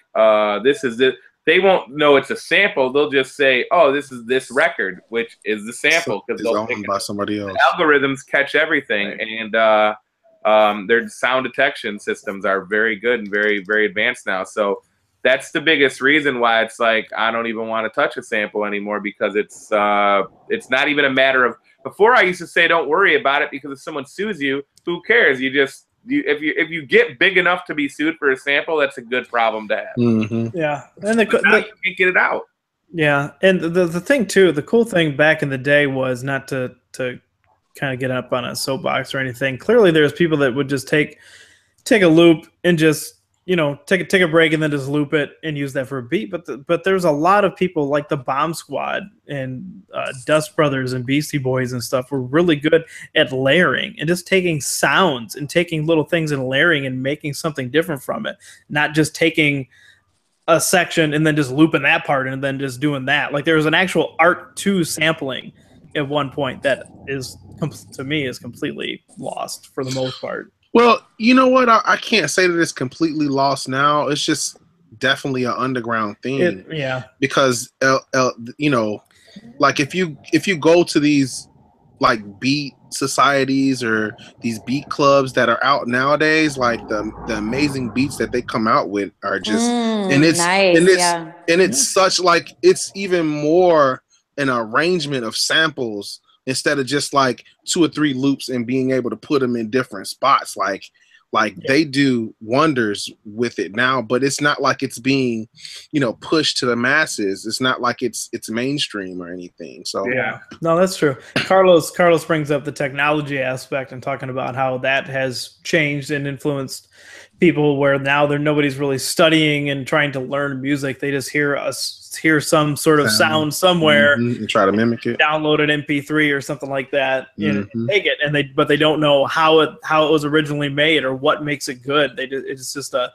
this is it. They won't know it's a sample. They'll just say, "Oh, this is this record," which is the sample, because they'll owned by somebody else. Algorithms catch everything, right. And their sound detection systems are very good and very, very advanced now. So that's the biggest reason why it's like I don't even want to touch a sample anymore, because it's not even a matter of. Before I used to say, "Don't worry about it," because if someone sues you, who cares? If you get big enough to be sued for a sample, that's a good problem to have. Mm-hmm. Yeah, and you can't get it out. Yeah, and the thing too, the cool thing back in the day was not to kind of get up on a soapbox or anything. Clearly, there's people that would just take a loop and just take a break and then just loop it and use that for a beat. But there's a lot of people like the Bomb Squad and Dust Brothers and Beastie Boys and stuff were really good at layering and just taking sounds and taking little things and layering and making something different from it. Not just taking a section and then just looping that part and then just doing that. Like there's an actual art to sampling at one point that is, to me, is completely lost for the most part. Well, you know what? I can't say that it's completely lost now. It's just definitely an underground thing. Because like if you go to these like beat societies or these beat clubs that are out nowadays, like the amazing beats that they come out with are just it's such like it's even more an arrangement of samples instead of just like 2 or 3 loops and being able to put them in different spots. Like Like they do wonders with it now, but it's not like it's being, pushed to the masses. It's not like it's mainstream or anything. So yeah, no, that's true. Carlos brings up the technology aspect and talking about how that has changed and influenced people, where now nobody's really studying and trying to learn music. They just hear some sort of sound somewhere and try to mimic it, download an MP3 or something like that, and take it, but they don't know how it was originally made or what makes it good. It's just the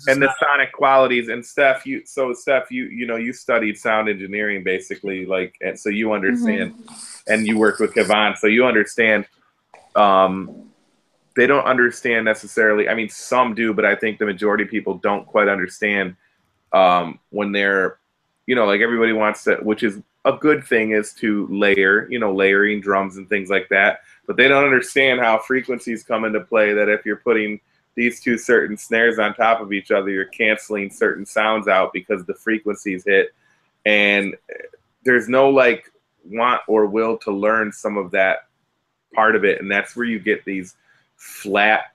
sonic qualities. And Stef, you studied sound engineering basically, like, and so you understand, and you worked with Kevon, so you understand. They don't understand necessarily. I mean, some do, but I think the majority of people don't quite understand when they're, like everybody wants to, which is a good thing, is to layer, layering drums and things like that. But they don't understand how frequencies come into play, that if you're putting these two certain snares on top of each other, you're canceling certain sounds out because the frequencies hit. And there's no like want or will to learn some of that part of it. And that's where you get these flat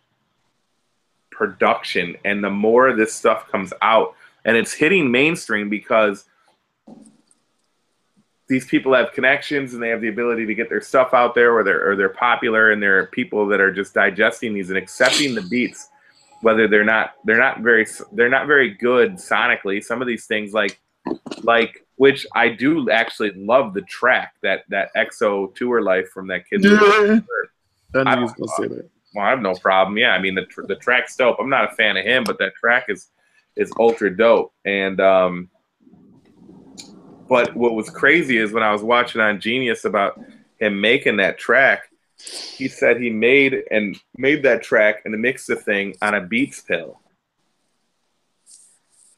production. And the more this stuff comes out, and it's hitting mainstream because these people have connections and they have the ability to get their stuff out there, or they're popular, and there are people that are just digesting these and accepting the beats, whether they're not very good sonically. Some of these things like which I do actually love the track, that EXO Tour Life from that kid. Well, I have no problem. Yeah, I mean the track's dope. I'm not a fan of him, but that track is ultra dope. And but what was crazy is when I was watching on Genius about him making that track, he said he made that track and mixed the thing on a Beats pill.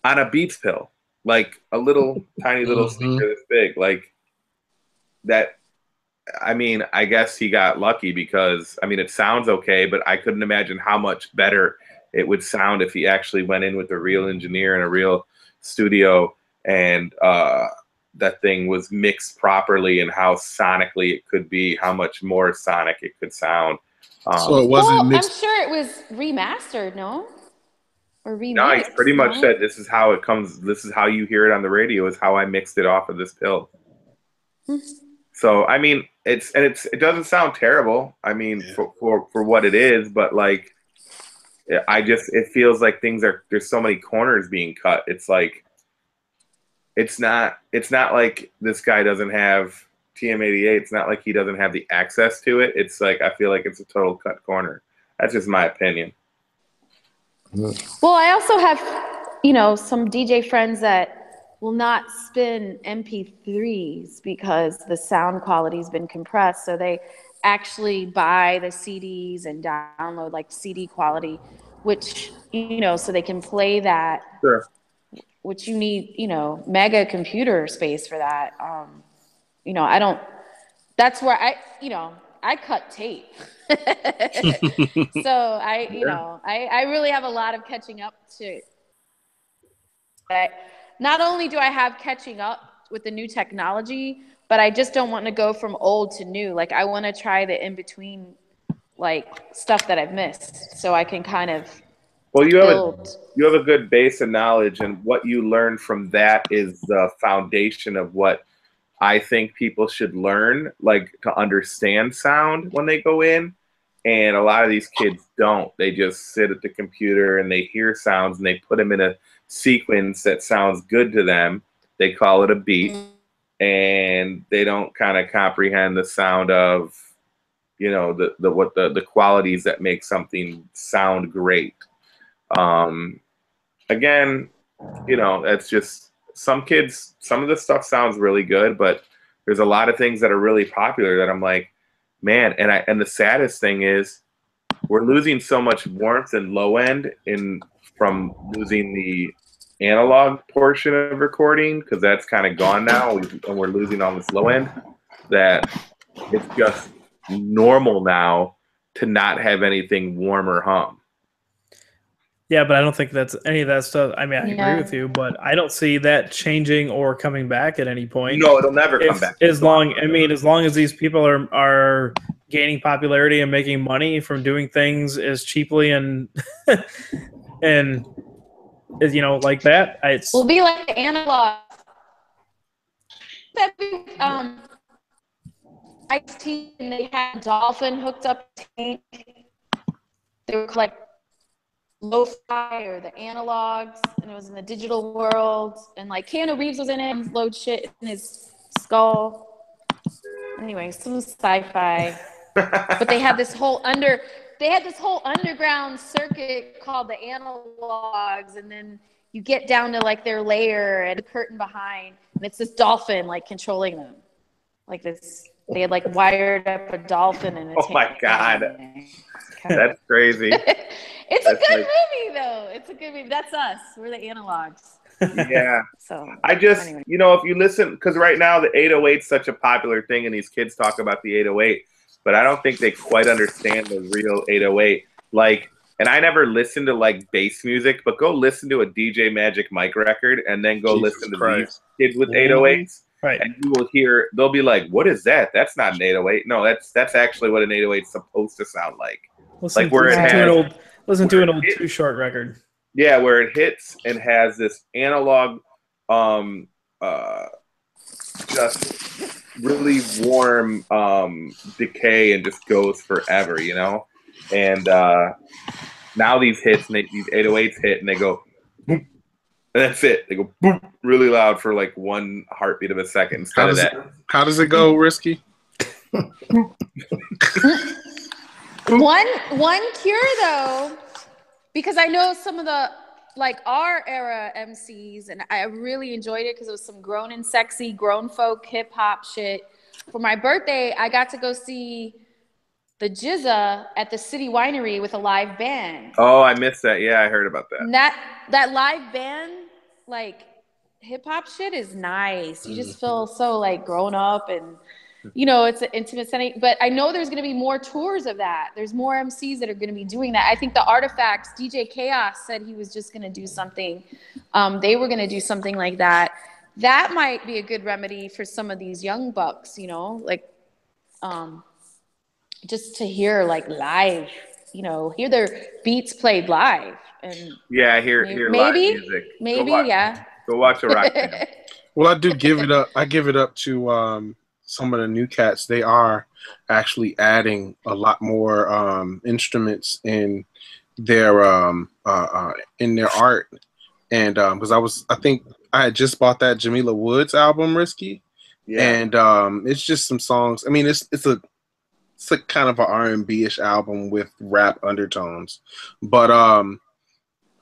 On a Beats pill, like a little tiny little speaker this big, like that. I mean, I guess he got lucky because, I mean, it sounds okay, but I couldn't imagine how much better it would sound if he actually went in with a real engineer in a real studio and that thing was mixed properly, and how sonically it could be, how much more sonic it could sound. So it wasn't mixed. I'm sure it was remastered, no? Or remixed? No, he pretty much said, this is how it comes, this is how you hear it on the radio, is how I mixed it off of this pill. So I mean, it doesn't sound terrible. I mean, for what it is, but like, it feels like there's so many corners being cut. It's like, it's not like this guy doesn't have TM88. It's not like he doesn't have the access to it. It's like, I feel like it's a total cut corner. That's just my opinion. Well, I also have, some DJ friends that will not spin MP3s because the sound quality's been compressed. So they actually buy the CDs and download like CD quality, which, so they can play that. Sure. Which you need, mega computer space for that. That's where I cut tape. So I really have a lot of catching up to. But not only do I have catching up with the new technology, but I just don't want to go from old to new. Like, I want to try the in-between, like, stuff that I've missed, so I can kind of you have a good base of knowledge, and what you learn from that is the foundation of what I think people should learn, like, to understand sound when they go in. And a lot of these kids don't. They just sit at the computer and they hear sounds and they put them in a sequence that sounds good to them. They call it a beat, and they don't kind of comprehend the sound of, the qualities that make something sound great. Again, that's just some kids. Some of the stuff sounds really good, but there's a lot of things that are really popular that I'm like, man. And the saddest thing is, we're losing so much warmth and low end from losing the analog portion of recording, because that's kind of gone now, and we're losing all this low end, that it's just normal now to not have anything warm or hum. Yeah, but I don't think that's any of that stuff. I mean, I agree with you, but I don't see that changing or coming back at any point. No, it'll never come back. As long as these people are gaining popularity and making money from doing things as cheaply and and like that. We'll be like the analog. Ice-T, and they had a dolphin hooked up to tank. They were like lo-fi or the analogs, and it was in the digital world. And like Keanu Reeves was in it and load shit in his skull. Anyway, some sci-fi. But they had this whole underground circuit called the analogs, and then you get down to like their lair and the curtain behind, and it's this dolphin like controlling them. Like this, they had like wired up a dolphin in a tank. Oh my God. That's crazy. It's a good movie though. It's a good movie. That's us. We're the analogs. Yeah. So I just, anyway. if you listen, because right now the 808's such a popular thing and these kids talk about the 808, but I don't think they quite understand the real 808. Like, and I never listened to like bass music, but go listen to a DJ Magic Mike record and then go listen to these kids with 808s. Right. And you will hear, they'll be like, what is that? That's not an 808. No, that's actually what an 808 is supposed to sound like. Listen to an old Too Short record. Yeah, where it hits and has this analog, just really warm decay and just goes forever, And now these hits, these 808s hit, and they go, boop, and that's it. They go boop, really loud for like one heartbeat of a second instead of that. How does it go, Risky? One cure though, because I know some of the like our era MCs, and I really enjoyed it because it was some grown and sexy, grown folk hip hop shit. For my birthday, I got to go see the Jizza at the City Winery with a live band. Oh, I missed that. Yeah, I heard about that. And that live band, like hip hop shit, is nice. You just feel so like grown up, and it's an intimate setting. But I know there's going to be more tours of that. There's more MCs that are going to be doing that. I think the Artifacts, DJ Chaos said he was just going to do something. They were going to do something like that. That might be a good remedy for some of these young bucks, like just to hear like live, hear their beats played live. And yeah, hear live music. Maybe, yeah. Go watch a rock band. Well, I do give it up. I give it up to some of the new cats. They are actually adding a lot more instruments in their art, and because I think I had just bought that Jamila Woods album, Risky, and it's just some songs. I mean, it's a kind of an R&B-ish album with rap undertones, but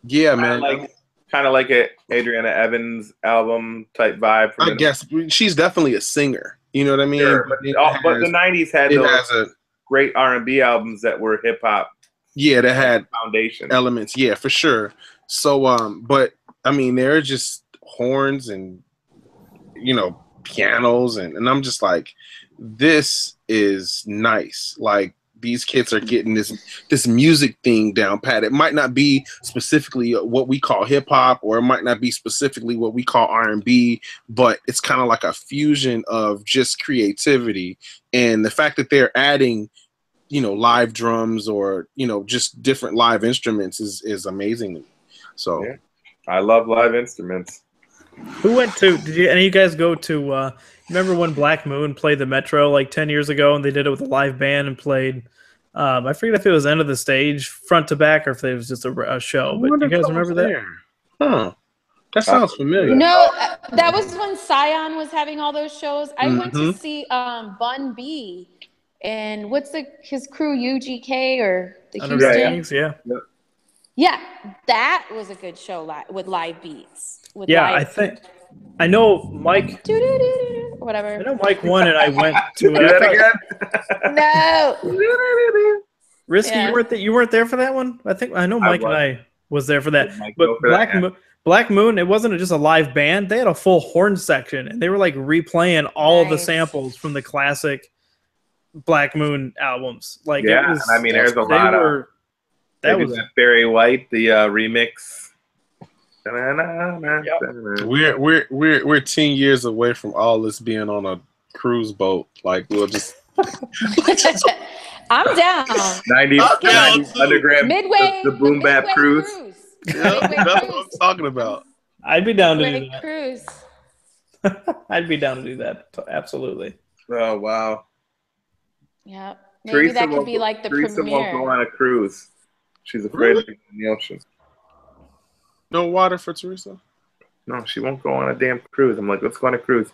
yeah, man. Kind of like a Adriana Evans album type vibe. I guess she's definitely a singer. You know what I mean? Sure, but the 90s had those great R&B albums that were hip hop. Yeah, that had foundation elements. Yeah, for sure. So, but I mean, there are just horns and pianos, and I'm just like, this is nice. Like, these kids are getting this music thing down pat. It might not be specifically what we call hip hop, or it might not be specifically what we call R&B, but it's kind of like a fusion of just creativity. And the fact that they're adding, live drums or, just different live instruments is amazing to me. So yeah. I love live instruments. Did any of you guys go to, remember when Black Moon played the Metro like 10 years ago, and they did it with a live band and played, I forget if it was End of the Stage, front to back, or if it was just a show. But you guys remember that? Huh. That sounds familiar. No, that was when Scion was having all those shows. I went to see Bun B, and what's his crew, UGK or the Houston? Yeah. Yeah, that was a good show with live beats. I know Mike. Whatever. I know Mike won, and I went to Do that again? No. Risky, Yeah. you weren't there for that one? I know Mike and I was there for that. But for Black Moon, it wasn't just a live band. They had a full horn section, and they were like replaying all of the samples from the classic Black Moon albums. Like, there's a lot of that Barry White, the remix. Yep. We're 10 years away from all this being on a cruise boat. Like, we'll just I'm down. 90s underground Midway, the boom bap Midway cruise. Yeah, Midway that's cruise. what I'm talking about. I'd be down to do Midway that. cruise. I'd be down to do that. Absolutely. Oh wow. Yeah. Maybe that could be like the Teresa won't go premiere. on a cruise. She's afraid of being in the ocean. No water for Teresa? No, she won't go on a damn cruise. I'm like, let's go on a cruise.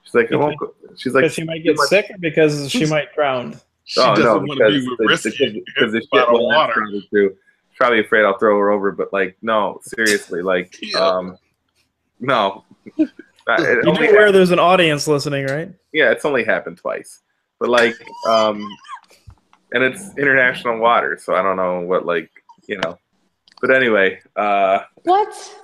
She's like, I won't go. She's like, Because she might get sick or because she might drown? She doesn't want to be with because risky the shit bottle of will water. probably too. She's probably afraid I'll throw her over, but like, no, seriously, like, Yeah. no. You know where there's an audience listening, right? Yeah, it's only happened twice, but like, and it's international water, so I don't know what, like, you know. But anyway, What?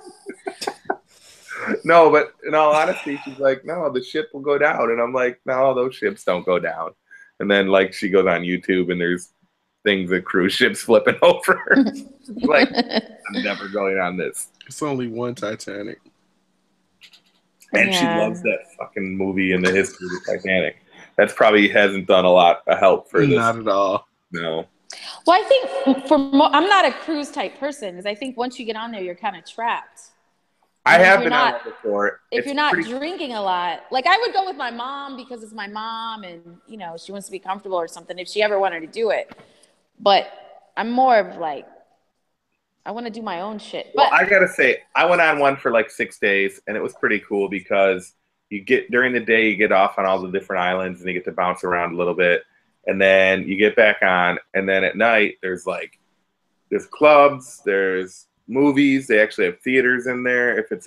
no, but in all honesty, she's like, no, the ship will go down, and I'm like, no, those ships don't go down. And then like she goes on YouTube and there's things of cruise ships flipping over. Like, I'm never going on this. It's only one Titanic. And she loves that fucking movie and the history of the Titanic. That's probably hasn't done a lot of help for this. Not at all. No. Well, I think I'm not a cruise type person, because I think once you get on there, you're kind of trapped. I have you're been on not- it before. If you're not drinking a lot, like I would go with my mom because it's my mom and, you know, she wants to be comfortable or something if she ever wanted to do it. But I'm more of like, I want to do my own shit. Well, But I gotta say, I went on one for like 6 days, and it was pretty cool because you get during the day you get off on all the different islands and you get to bounce around a little bit, and then you get back on, and then at night there's clubs, there's movies. They actually have theaters in there if it's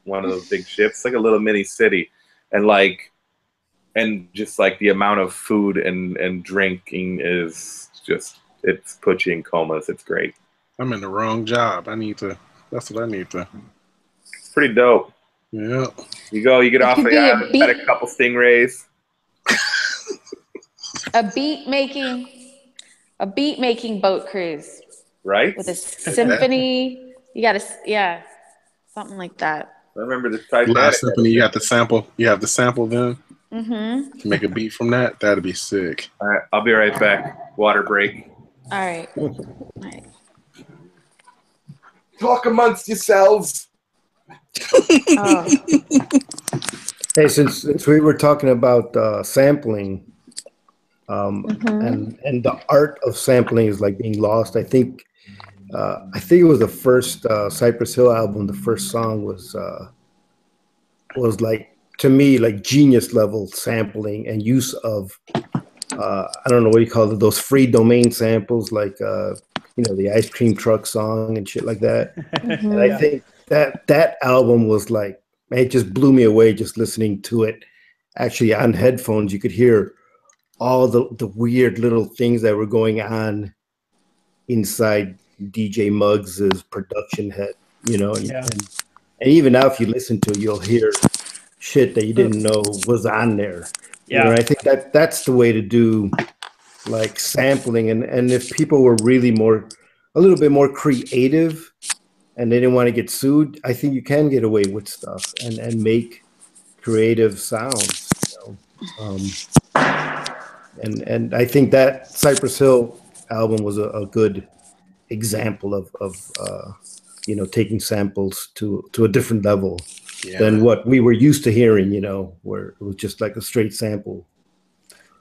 one of those big ships, like a little mini city, and just like the amount of food and drinking is just, it's puts you in comas. It's great. I'm in the wrong job. That's what I need to. It's pretty dope. Yeah. You get off could the be a island, had a couple stingrays. a beat making boat cruise Right? with a symphony. You got to, something like that. I remember the Titanic. Last symphony, you got the sample. You have the sample then. Mm-hmm. Make a beat from that. That'd be sick. All right, I'll be right back. Water break. All right. All right. Talk amongst yourselves. Oh. Hey, since we were talking about sampling, and the art of sampling is like being lost. I think it was the first Cypress Hill album. The first song was like, to me, like genius level sampling and use of I don't know what you call it, those free domain samples, like the ice cream truck song and shit like that. And I think that album was like, it just blew me away just listening to it. Actually, on headphones, you could hear all the weird little things that were going on inside DJ Muggs's production head, and even now, if you listen to it, you'll hear shit that you didn't know was on there. Yeah, I think that's the way to do like sampling, and if people were really a little bit more creative and they didn't want to get sued, I think you can get away with stuff and make creative sounds. And I think that Cypress Hill album was a good example of taking samples to a different level than what we were used to hearing, where it was just like a straight sample.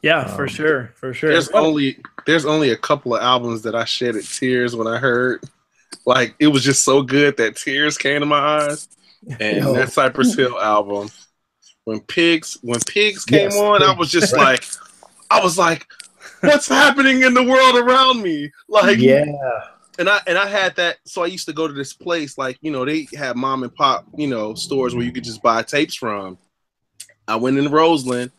Yeah, for sure. There's only a couple of albums that I shedded tears when I heard. Like, it was just so good that tears came to my eyes. And that Cypress Hill album, when Pigs came on, I was just like, what's happening in the world around me? Like, And I had that, so I used to go to this place, like, they had mom and pop, stores where you could just buy tapes from. I went in Roseland.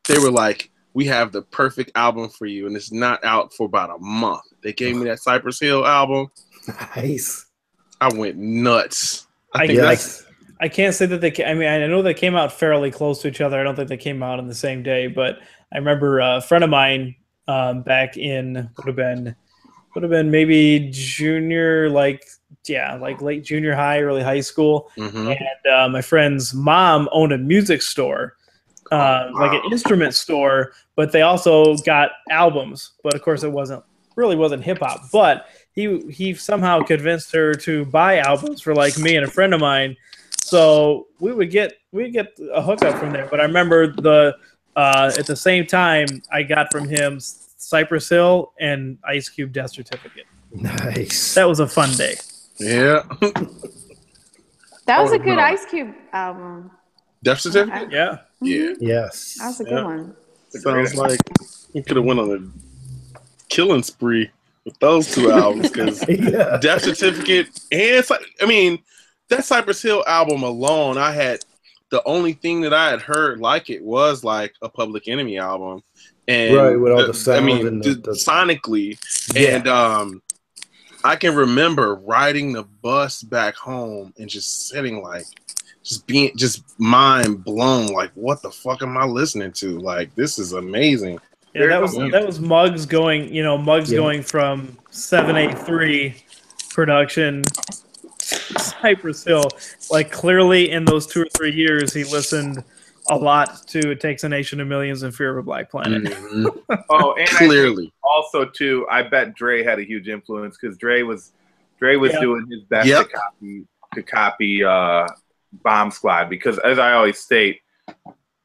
They were like, we have the perfect album for you, and it's not out for about a month. They gave me that Cypress Hill album. Nice. I went nuts. I can't say that I know they came out fairly close to each other. I don't think they came out on the same day, but I remember a friend of mine back in would have been maybe junior, like late junior high, early high school. And my friend's mom owned a music store like an instrument store, but they also got albums. But of course, it wasn't hip hop. But he somehow convinced her to buy albums for like me and a friend of mine. So we'd get a hookup from there. But I remember at the same time I got from him Cypress Hill and Ice Cube Death Certificate. Nice. That was a fun day. Yeah. That was a good Ice Cube album. Death Certificate? Yeah. Yeah. Yes. That was a good one. Sounds like you could have went on a killing spree with those two albums because Death Certificate and that Cypress Hill album alone, the only thing that I had heard like it was like a Public Enemy album, and right with all the sounds sonically, and I can remember riding the bus back home and just sitting like, just mind blown, like what the fuck am I listening to? Like this is amazing. Yeah, that was Muggs going, going from 783 production Cypress Hill. Like clearly in those 2 or 3 years he listened a lot to It Takes a Nation of Millions and Fear of a Black Planet. Mm-hmm. Oh, and clearly. Also too, I bet Dre had a huge influence because Dre was doing his best to copy Bomb Squad, because as I always state,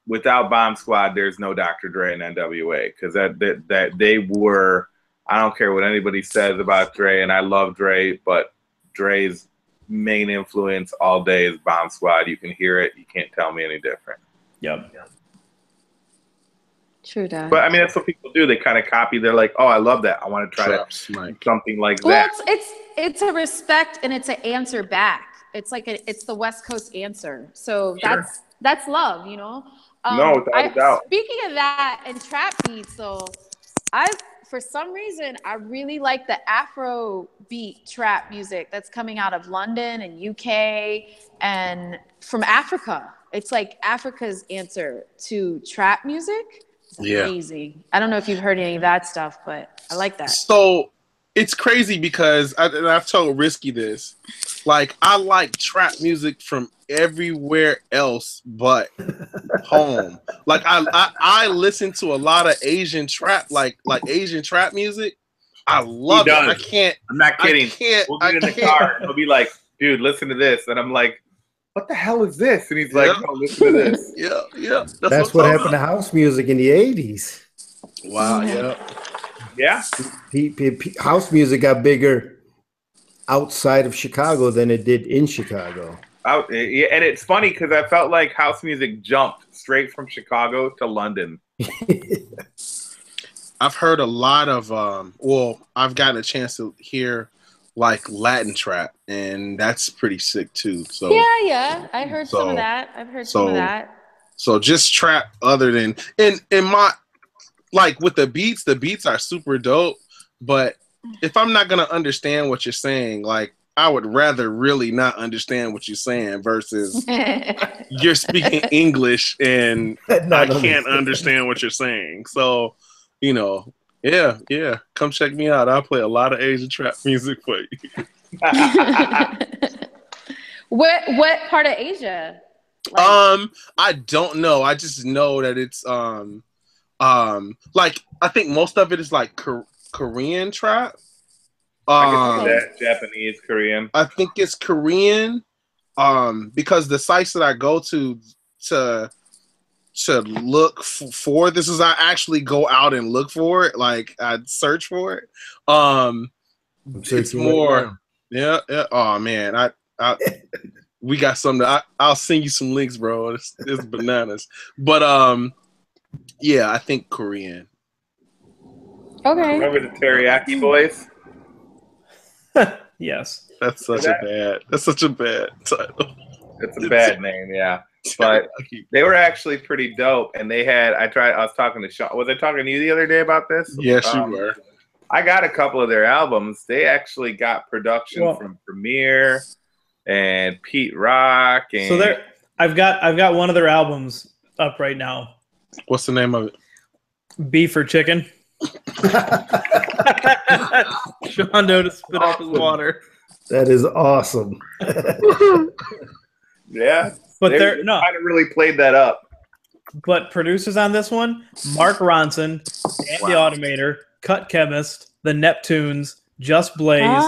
without Bomb Squad there's no Dr. Dre and NWA, because that they were, I don't care what anybody says about Dre, and I love Dre, but Dre's main influence all day is Bomb Squad. You can hear it. You can't tell me any different. Yep. True that. But I mean, that's what people do. They kind of copy. They're like, "Oh, I love that. I want to try something like that." Well, it's a respect and it's an answer back. It's like it's the West Coast answer. So that's love, No, without a doubt. Speaking of that and trap beats, though, for some reason, I really like the Afro beat trap music that's coming out of London and UK and from Africa. It's like Africa's answer to trap music. It's amazing. I don't know if you've heard any of that stuff, but I like that. So it's crazy because I've told Risky this. Like, I like trap music from everywhere else but home. Like I listen to a lot of Asian trap, like Asian trap music. I love it. I'm not kidding. We'll get in the car. He'll be like, "Dude, listen to this," and I'm like, "What the hell is this?" And he's like, "No, listen to this." Yeah. That's what happened to house music in the 80s. Wow. Yeah. House music got bigger outside of Chicago than it did in Chicago. And it's funny because I felt like house music jumped straight from Chicago to London. I've heard a lot of I've gotten a chance to hear like Latin trap, and that's pretty sick too. So I heard some of that. I've heard some of that. So just trap other than in my, like with the beats are super dope, but if I'm not gonna understand what you're saying, like I would rather really not understand what you're saying versus you're speaking English and I can't understand what you're saying. So, come check me out. I'll play a lot of Asian trap music for you. What part of Asia? I don't know. I just know that it's like I think most of it is like Korean trap. I can see that. Japanese, Korean. I think it's Korean. Because the sites that I go to look for this is I actually go out and look for it. Like I search for it. It's more. Yeah. Oh man, we got something. I'll send you some links, bro. It's bananas. But I think Korean. Okay. Remember the Teriyaki Boys? Yes. That's such a bad title. It's a bad name, yeah. But they were actually pretty dope, and they had. I was talking to Sean. Was I talking to you the other day about this? Yes, you were. I got a couple of their albums. They actually got production from Premier and Pete Rock. And so I've got one of their albums up right now. What's the name of it? Beef or Chicken. Sean to spit out his water. That is awesome. Yeah, but they kind of really played that up. But producers on this one: Mark Ronson, Dan the Automator, Cut Chemist, the Neptunes, Just Blaze,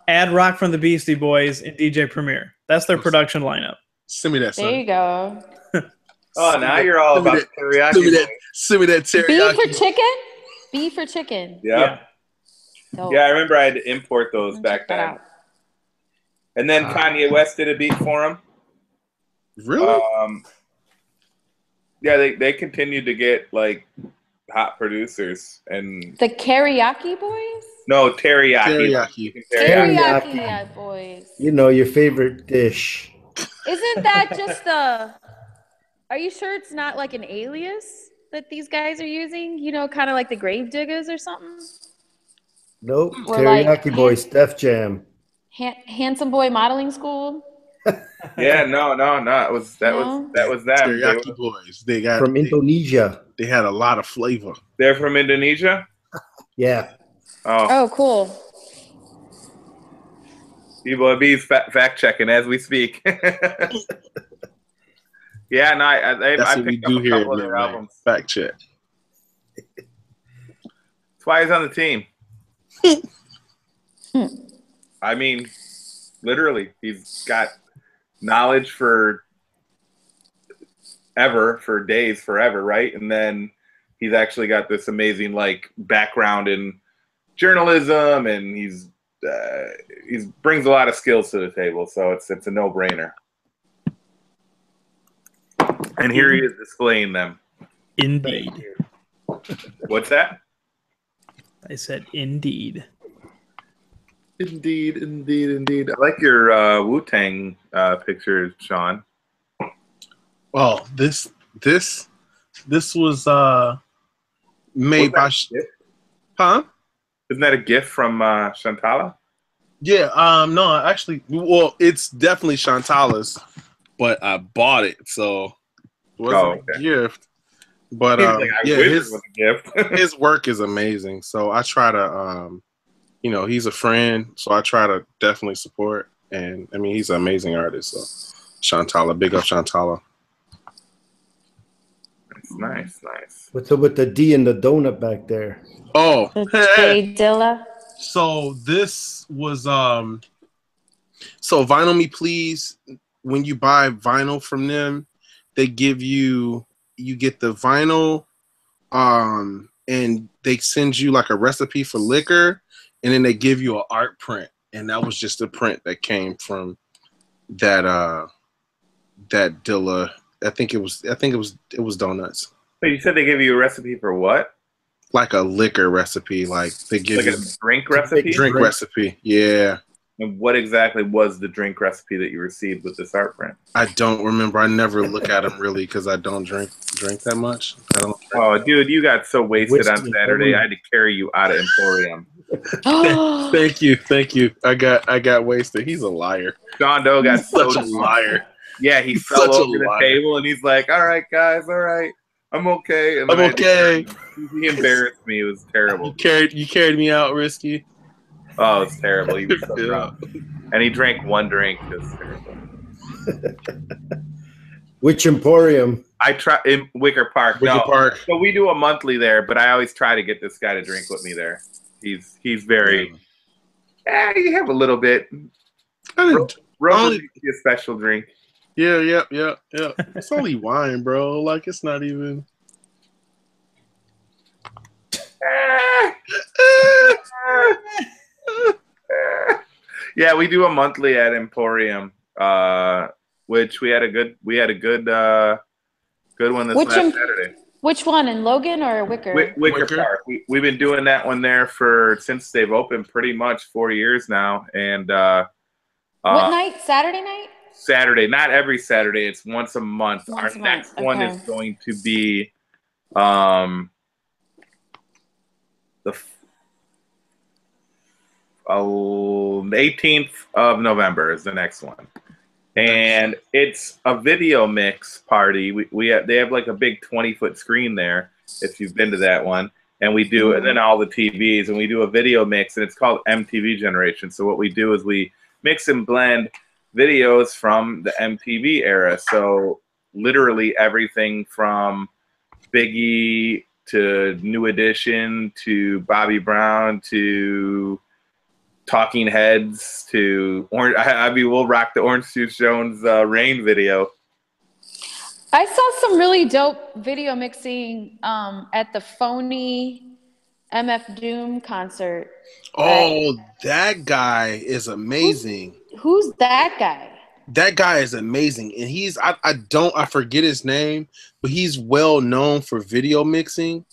Ad Rock from the Beastie Boys, and DJ Premier. That's their production lineup. Send me that, son. There you go. Oh, now you're all about teriyaki. Send me that teriyaki. Beef or chicken? Beef or chicken? Yeah. Dope. Yeah, I remember I had to import those back then. And then Kanye West did a beat for him. Really? Yeah, they continued to get like hot producers and the Karaoke Boys. No, teriyaki. Teriyaki boys. You know, your favorite dish. Isn't that just the? Are you sure it's not like an alias that these guys are using? You know, kind of like the Grave Diggers or something. Nope. Or Teriyaki like Boys, Stef Jam. Handsome Boy Modeling School. Yeah, no. That was them. Teriyaki Boys. They got from Indonesia. They had a lot of flavor. They're from Indonesia? Yeah. Oh, cool. B-Boy B's fact checking as we speak. Yeah, no, I picked up a couple of their albums. Fact check. That's why he's on the team. I mean, literally, he's got knowledge for days, forever, right? And then he's actually got this amazing like background in journalism, and he's brings a lot of skills to the table. So it's a no-brainer. And here he is displaying them. Indeed. What's that? I said indeed. Indeed. I like your Wu-Tang picture, Sean. Well, this was made by huh? Isn't that a gift from Shantala? Yeah, no, actually, well, it's definitely Shantala's, but I bought it, so it wasn't a gift. But yeah, his work is amazing. So I try to, he's a friend, so I try to definitely support. And I mean, he's an amazing artist. So Shantala, big up Shantala. Nice. What's up with the D and the donut back there? Oh, J Dilla. So this was so Vinyl Me Please. When you buy vinyl from them, they give you get the vinyl, and they send you like a recipe for liquor, and then they give you an art print, and that was just a print that came from that Dilla. I think it was donuts. But you said they gave you a recipe for what? Like a liquor recipe, like they give like you a drink recipe. Drink recipe, yeah. And what exactly was the drink recipe that you received with this art print? I don't remember. I never look at them really because I don't drink that much. I don't. Oh, dude, you got so wasted on Saturday. I had to carry you out of Emporium. Thank you. I got wasted. He's a liar. John Doe got such a liar. Yeah, he fell over the table and he's like, "All right, guys, all right, I'm okay." And I'm okay. He embarrassed me. It was terrible. You carried me out, Risky. Oh, it's terrible. He was so drunk. And he drank one drink. It was terrible. Which Emporium? I try in Wicker Park. Park. So we do a monthly there, but I always try to get this guy to drink with me there. He's very. You have a little bit. Rose is a special drink. Yeah. It's only wine, bro. Like it's not even. Yeah, we do a monthly at Emporium, which we had a good one this last Saturday. Which one, in Logan or Wicker? Wicker Park. We've been doing that one there since they've opened pretty much 4 years now. And what night? Saturday night? Saturday, not every Saturday. It's once a month. Our next one is going to be the 18th of November is the next one, and it's a video mix party. They have like a big 20-foot screen there if you've been to that one, and we do, and then all the TVs, and we do a video mix, and it's called MTV Generation. So what we do is we mix and blend videos from the MTV era. So literally everything from Biggie to New Edition to Bobby Brown to Talking Heads to Orange. I mean, we'll rock the Orange Juice Jones Rain video. I saw some really dope video mixing at the Phony MF Doom concert. Oh, that guy is amazing. Who's that guy? That guy is amazing, and he's I forget his name, but he's well known for video mixing.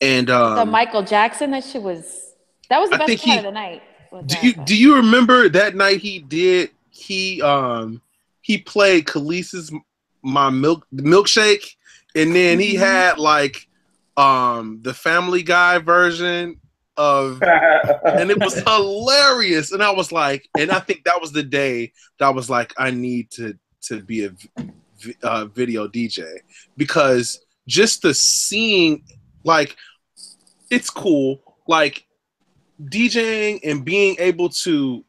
And the Michael Jackson, that was the best part of the night. Do you remember that night he played Khaleesi's Milkshake, and then he had like the Family Guy version of, and it was hilarious. And I was like, and I think that was the day that I was like, I need to be a video DJ, because just the seeing, like, it's cool, like DJing and being able to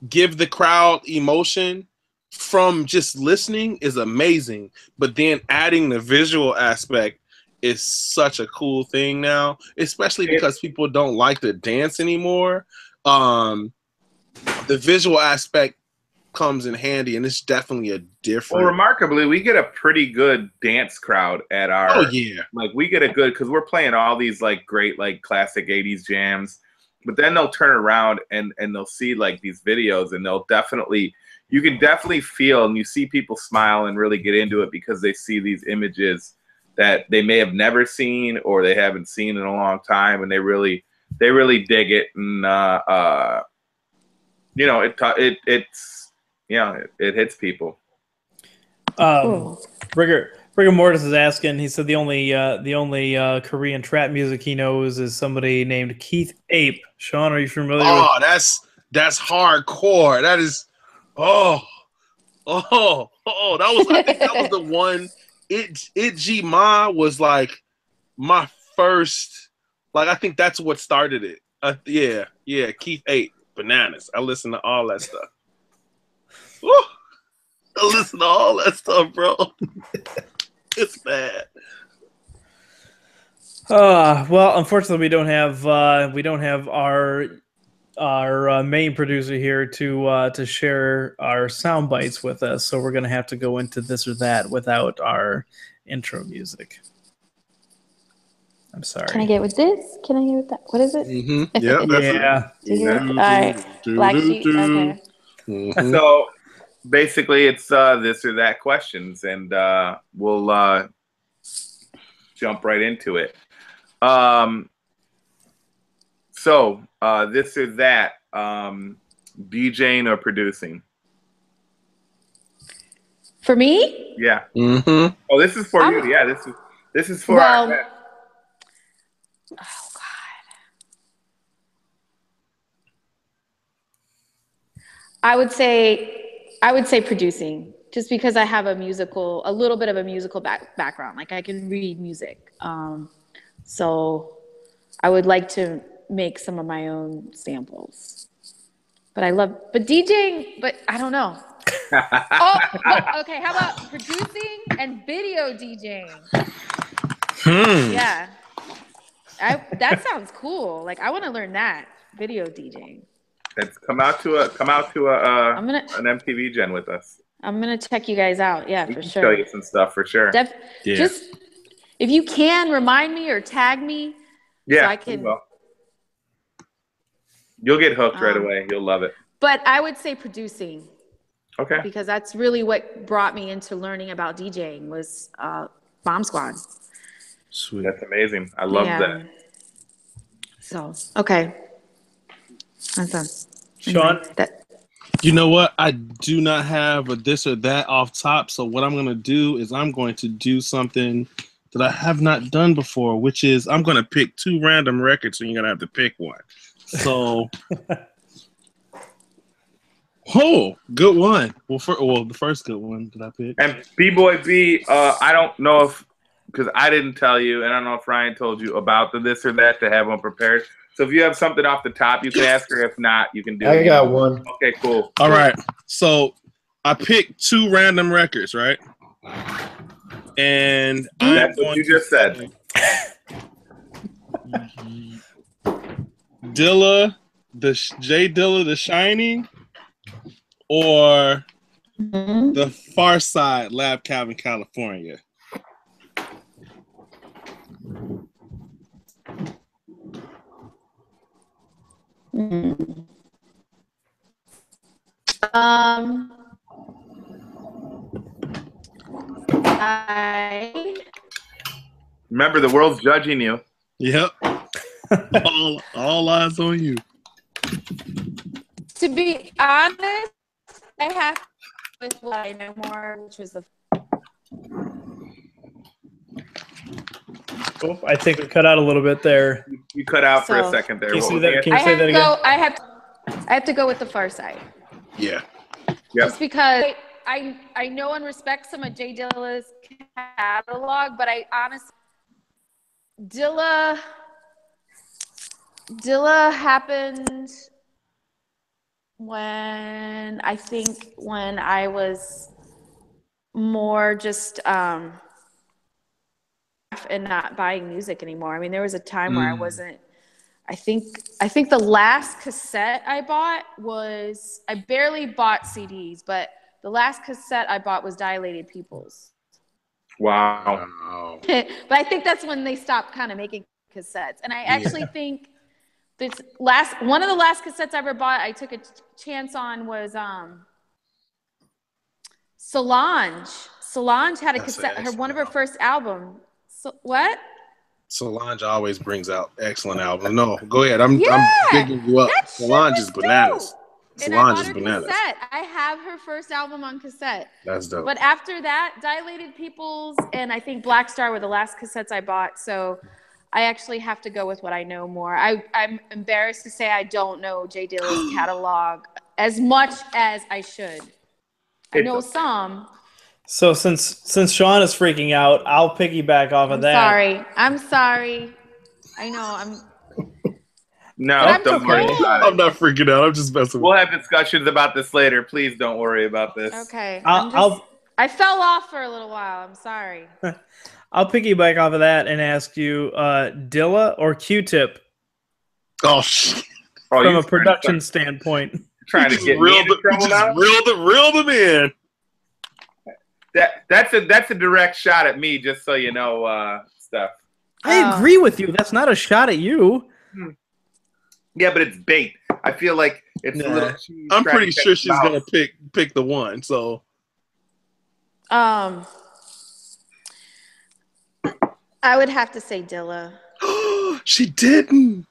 give the crowd emotion from just listening is amazing, but then adding the visual aspect is such a cool thing now, especially because people don't like to dance anymore. The visual aspect comes in handy, and it's definitely a different. Well, remarkably, we get a pretty good dance crowd at our. Oh yeah, like we get a good, because we're playing all these like great like classic '80s jams, but then they'll turn around and they'll see like these videos, and they'll definitely, you can definitely feel, and you see people smile and really get into it because they see these images that they may have never seen or they haven't seen in a long time, and they really dig it, and you know, it hits people. Rigor Mortis is asking. He said the only Korean trap music he knows is somebody named Keith Ape. Sean, are you familiar? Oh, that's hardcore. That is. That was, I think that was the one. It Ma was like my first, like, I think that's what started it. Yeah, Keith Ape, bananas. I listen to all that stuff. Woo! I listen to all that stuff, bro. It's bad. Well, unfortunately, we don't have our main producer here to share our sound bites with us, so we're gonna have to go into this or that without our intro music. I'm sorry. Can I get with this? Can I get with that? What is it? Mm-hmm. Yeah. Yeah. All right. Black sheep. Okay. Mm-hmm. So basically, it's this or that questions, and we'll jump right into it. So this or that, DJing or producing? For me? Yeah. Mm-hmm. Oh, this is for you. Yeah, this is for. Well, oh God. I would say producing, just because I have a little bit of a musical background. Like, I can read music, so I would like to make some of my own samples. But DJing, but I don't know. Okay, how about producing and video DJing? Yeah. That sounds cool. Like, I want to learn that, video DJing. Let's come out to an MTV Gen with us. I'm gonna check you guys out. Yeah, for sure. Show you some stuff for sure. Just if you can remind me or tag me. Yeah, so I can. You'll get hooked right away. You'll love it. But I would say producing. Okay. Because that's really what brought me into learning about DJing was Bomb Squad. Sweet. That's amazing. I love that. So, okay. That's done. Sean? You know what? I do not have a this or that off top. So what I'm going to do is I'm going to do something that I have not done before, which is I'm going to pick two random records, and you're going to have to pick one. So, good one. Well, the first good one that I picked. And B-Boy B, I don't know if, because I didn't tell you, and I don't know if Ryan told you about the this or that to have one prepared. So if you have something off the top, you can ask her. If not, you can do it. I got one. Okay, cool. All right. So I picked 2 random records, right? And That's what you just said. Dilla, J Dilla, The Shining, or The Far Side, Lab Cabin, California. Remember, the world's judging you. Yep. all eyes on you. To be honest, I have with what I know more, which was the. Oh, I think we cut out a little bit there. You cut out for a second there. Can you say that again? I have to go with the Far Side. Yeah. Just because I know and respect some of Jay Dilla's catalog, but I honestly Dilla happened when I was more just and not buying music anymore. I mean, there was a time where I wasn't. I think the last cassette I bought was, I barely bought CDs, but the last cassette I bought was Dilated Peoples. Wow. But I think that's when they stopped kind of making cassettes. And I actually think this one of the last cassettes I ever bought, I took a chance on was Solange. Solange had a cassette, one of her first albums. So, what? Solange always brings out excellent albums. No, go ahead. I'm digging you up. Solange is bananas. Solange is bananas. Cassette. I have her first album on cassette. That's dope. But after that, Dilated Peoples and I think Black Star were the last cassettes I bought. So I actually have to go with what I know more. I'm embarrassed to say I don't know Jay Dilla's catalog as much as I should. I know some. So since Sean is freaking out, I'll piggyback off of that. I'm sorry. I know No, don't worry about it. I'm not freaking out. I'm just messing with you. We'll have discussions about this later. Please don't worry about this. Okay. I fell off for a little while. I'm sorry. I'll piggyback off of that and ask you, Dilla or Q-Tip? Oh, shit. From a production standpoint. Trying to get me into trouble now? Reel them in. That's a direct shot at me, just so you know, Steph. I agree with you. That's not a shot at you. Yeah, but it's bait. I feel like it's a little. I'm pretty sure she's gonna pick the one. So, I would have to say Dilla. She didn't.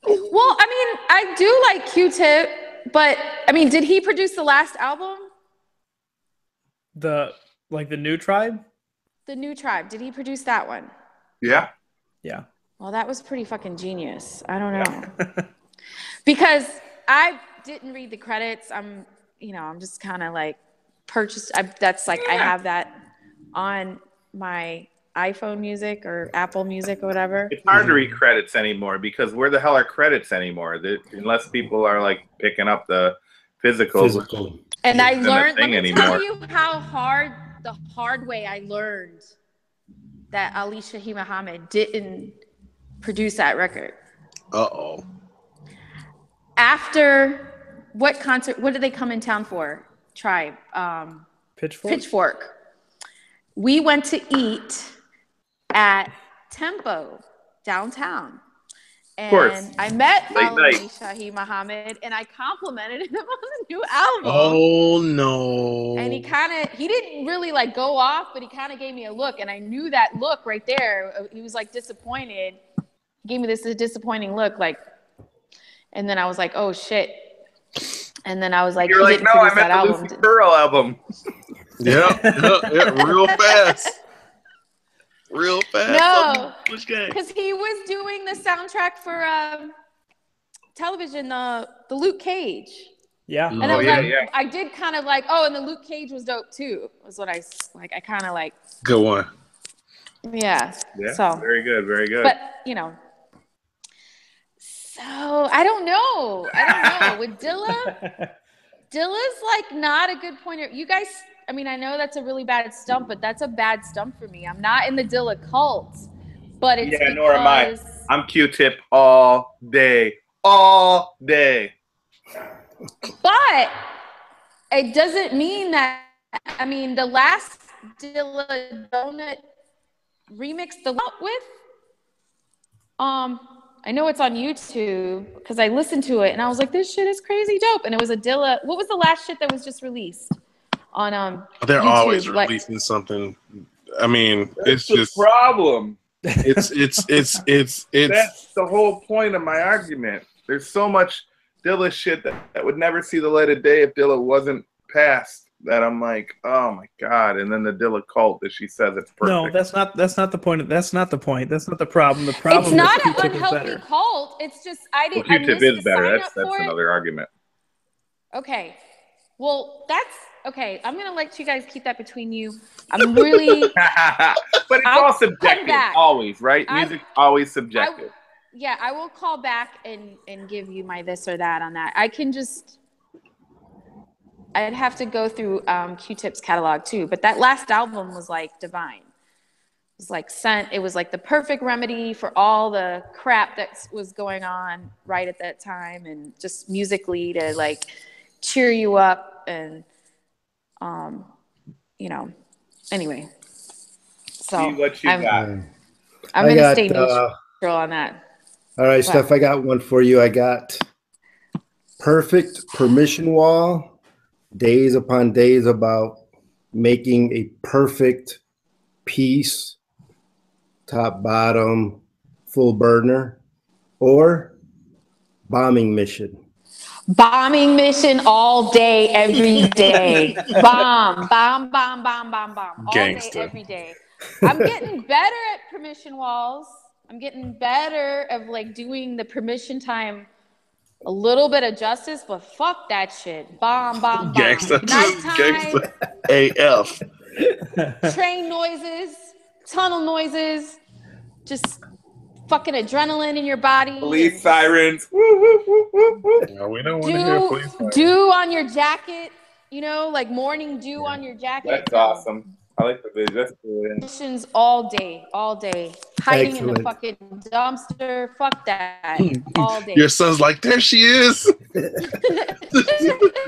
Well, I mean, I do like Q-Tip, but I mean, did he produce the last album? The New Tribe? The New Tribe. Did he produce that one? Yeah. Yeah. Well, that was pretty fucking genius. I don't know. Because I didn't read the credits. I'm just kind of like I have that on my iPhone Music or Apple Music or whatever. It's hard to read credits anymore because where the hell are credits anymore? Unless people are like picking up the physical. And I learned, let me tell you how the hard way I learned that Ali Shahi Muhammad didn't produce that record. Uh-oh. After what concert, what did they come in town for? Tribe. Pitchfork. We went to eat at Tempo downtown. And I met Ali Shahi Muhammad and I complimented him on the new album. Oh no. And he didn't really like go off, but he kind of gave me a look and I knew that look right there. He was like disappointed. He gave me this disappointing look and then I was like, oh shit. And then I was like, you're like, no, I meant the Lucy Pearl album. Yeah, real fast. Real fast. No, because he was doing the soundtrack for television, the Luke Cage. Yeah. And I did kind of like, and the Luke Cage was dope too. Was what I like. I kind of like. Good one. Yeah. Yeah. So very good. But So I don't know. With Dilla, Dilla's like not a good pointer. You guys, I mean, I know that's a really bad stump, but that's a bad stump for me. I'm not in the Dilla cult, but it's because... nor am I. I'm Q-Tip all day. All day. But it doesn't mean that, I mean, the last Dilla Donut remix the with, I know it's on YouTube because I listened to it and I was like, this shit is crazy dope. And it was a Dilla. What was the last shit that was just released on They're YouTube? always releasing something. I mean, That's it's just the problem. It's That's the whole point of my argument. There's so much Dilla shit that would never see the light of day if Dilla wasn't passed. That I'm like, oh my god! And then the Dilla cult that she says it's perfect. No, that's not the point. That's not the point. That's not the problem. The problem It's not is an Q-Tip is unhealthy better. cult. It's just I didn't. Well, Q-Tip is better. That's for another argument. Okay, well that's okay. I'm gonna let you guys keep that between you. I'm really. But it's all subjective, always, right? Music's always subjective. I will call back and give you my this or that on that. I can just. I'd have to go through Q-Tip's catalog too, but that last album was like divine. It was like it was like the perfect remedy for all the crap that was going on right at that time, and just musically to like cheer you up and you know. Anyway, so see what you got. I'm gonna stay neutral on that. All right, Steph, I got one for you. I got Perfect Permission Wall. Days upon days about making a perfect piece, top, bottom, full burner, or Bombing Mission. Bombing Mission all day, every day. Bomb. All Gangsta. day, every day. I'm getting better at permission walls. I'm getting better of like doing the permission time a little bit of justice, but fuck that shit. Bomb. Gangsta. Nighttime. AF. Train noises, tunnel noises, just fucking adrenaline in your body. Police sirens. Woo, woo, woo, woo, woo. No, we don't want to hear police sirens. Dew on your jacket, you know, like morning dew on your jacket. That's awesome. I like the video. That's brilliant. Missions all day. Hiding in the Excellent. fucking dumpster. Fuck that. All day. Your son's like, there she is. You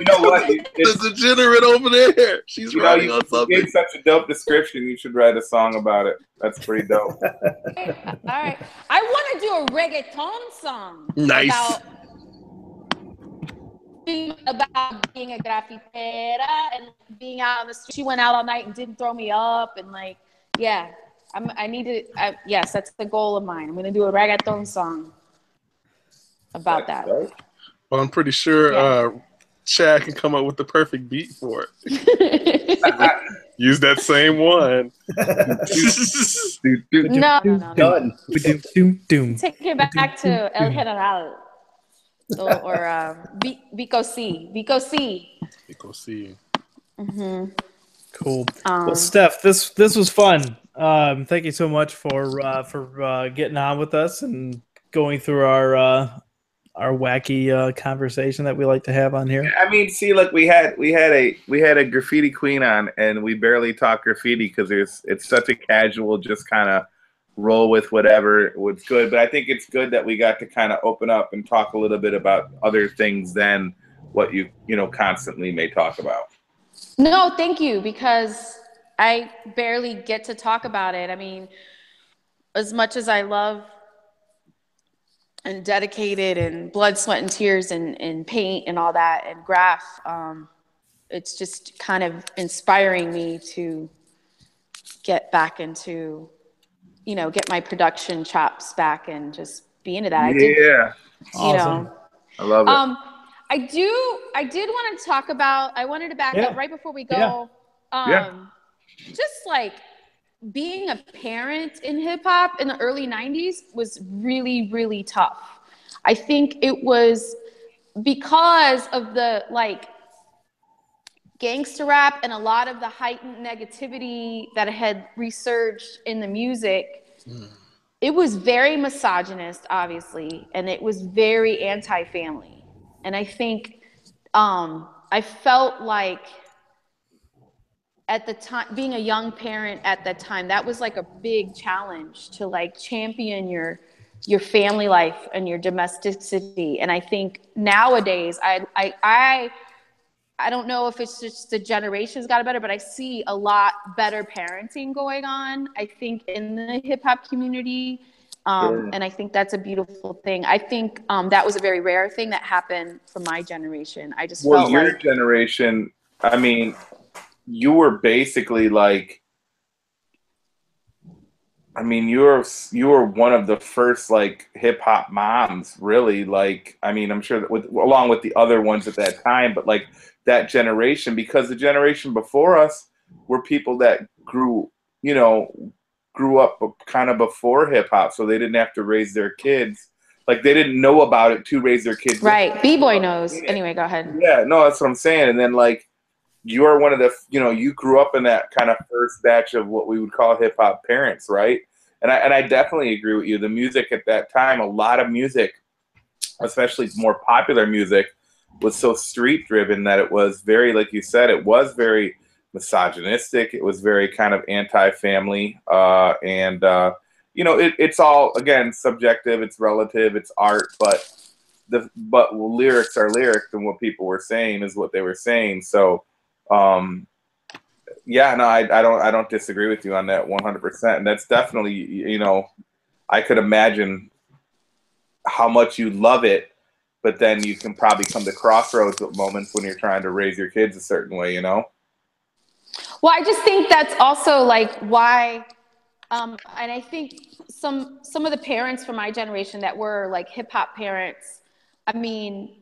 know what? The degenerate over there. She's riding on You something. gave such a dope description. You should write a song about it. That's pretty dope. All right. I want to do a reggaeton song. Nice. About being a graffitera and being out on the street. She went out all night and didn't throw me up, and like, yeah, yes, that's the goal of mine. I'm gonna do a reggaeton song about that. Well, I'm pretty sure Chad can come up with the perfect beat for it. Use that same one. No. Done. Doom. Take it back to El General. Or Vico C. Go see. Mm-hmm. Cool. Well, Stef, this was fun. Thank you so much for getting on with us and going through our wacky conversation that we like to have on here. I mean, see, look, we had a graffiti queen on, and we barely talk graffiti because it's such a casual, just kind of roll with whatever was good. But I think it's good that we got to kind of open up and talk a little bit about other things than what you constantly may talk about. No, thank you, because I barely get to talk about it. I mean, as much as I love and dedicated and blood, sweat, and tears and paint and all that and graph, it's just kind of inspiring me to get back into, get my production chops back and just be into that. Awesome. I love it. I did want to talk about, I wanted to back up right before we go. Just like being a parent in hip hop in the early 90s was really, really tough. I think it was because of the like gangster rap and a lot of the heightened negativity that had resurged in the music. It was very misogynist, obviously, and it was very anti-family. And I think I felt like at the time, being a young parent at that time, that was like a big challenge to like champion your family life and your domesticity. And I think nowadays, I don't know if it's just the generations got better, but I see a lot better parenting going on, I think, in the hip hop community. And I think that's a beautiful thing. I think that was a very rare thing that happened for my generation. I just felt your like generation, I mean, you were basically like, I mean, you were one of the first like hip hop moms, really. Like, I mean, I'm sure that along with the other ones at that time, but like that generation, because the generation before us were people that grew up kind of before hip hop, so they didn't have to raise their kids. Like, they didn't know about it to raise their kids. Right. B-boy knows. Anyway, go ahead. Yeah, no, that's what I'm saying. And then like, you're one of the, you grew up in that kind of first batch of what we would call hip hop parents, right? And I definitely agree with you. The music at that time, a lot of music, especially more popular music, was so street driven that it was very, like you said, it was very misogynistic. It was very kind of anti-family. It's all, again, subjective. It's relative. It's art. But lyrics are lyrics, and what people were saying is what they were saying. So, I don't disagree with you on that 100%. And that's definitely, I could imagine how much you love it, but then you can probably come to crossroads at moments when you're trying to raise your kids a certain way, Well, I just think that's also like why, and I think some of the parents from my generation that were like hip hop parents, I mean,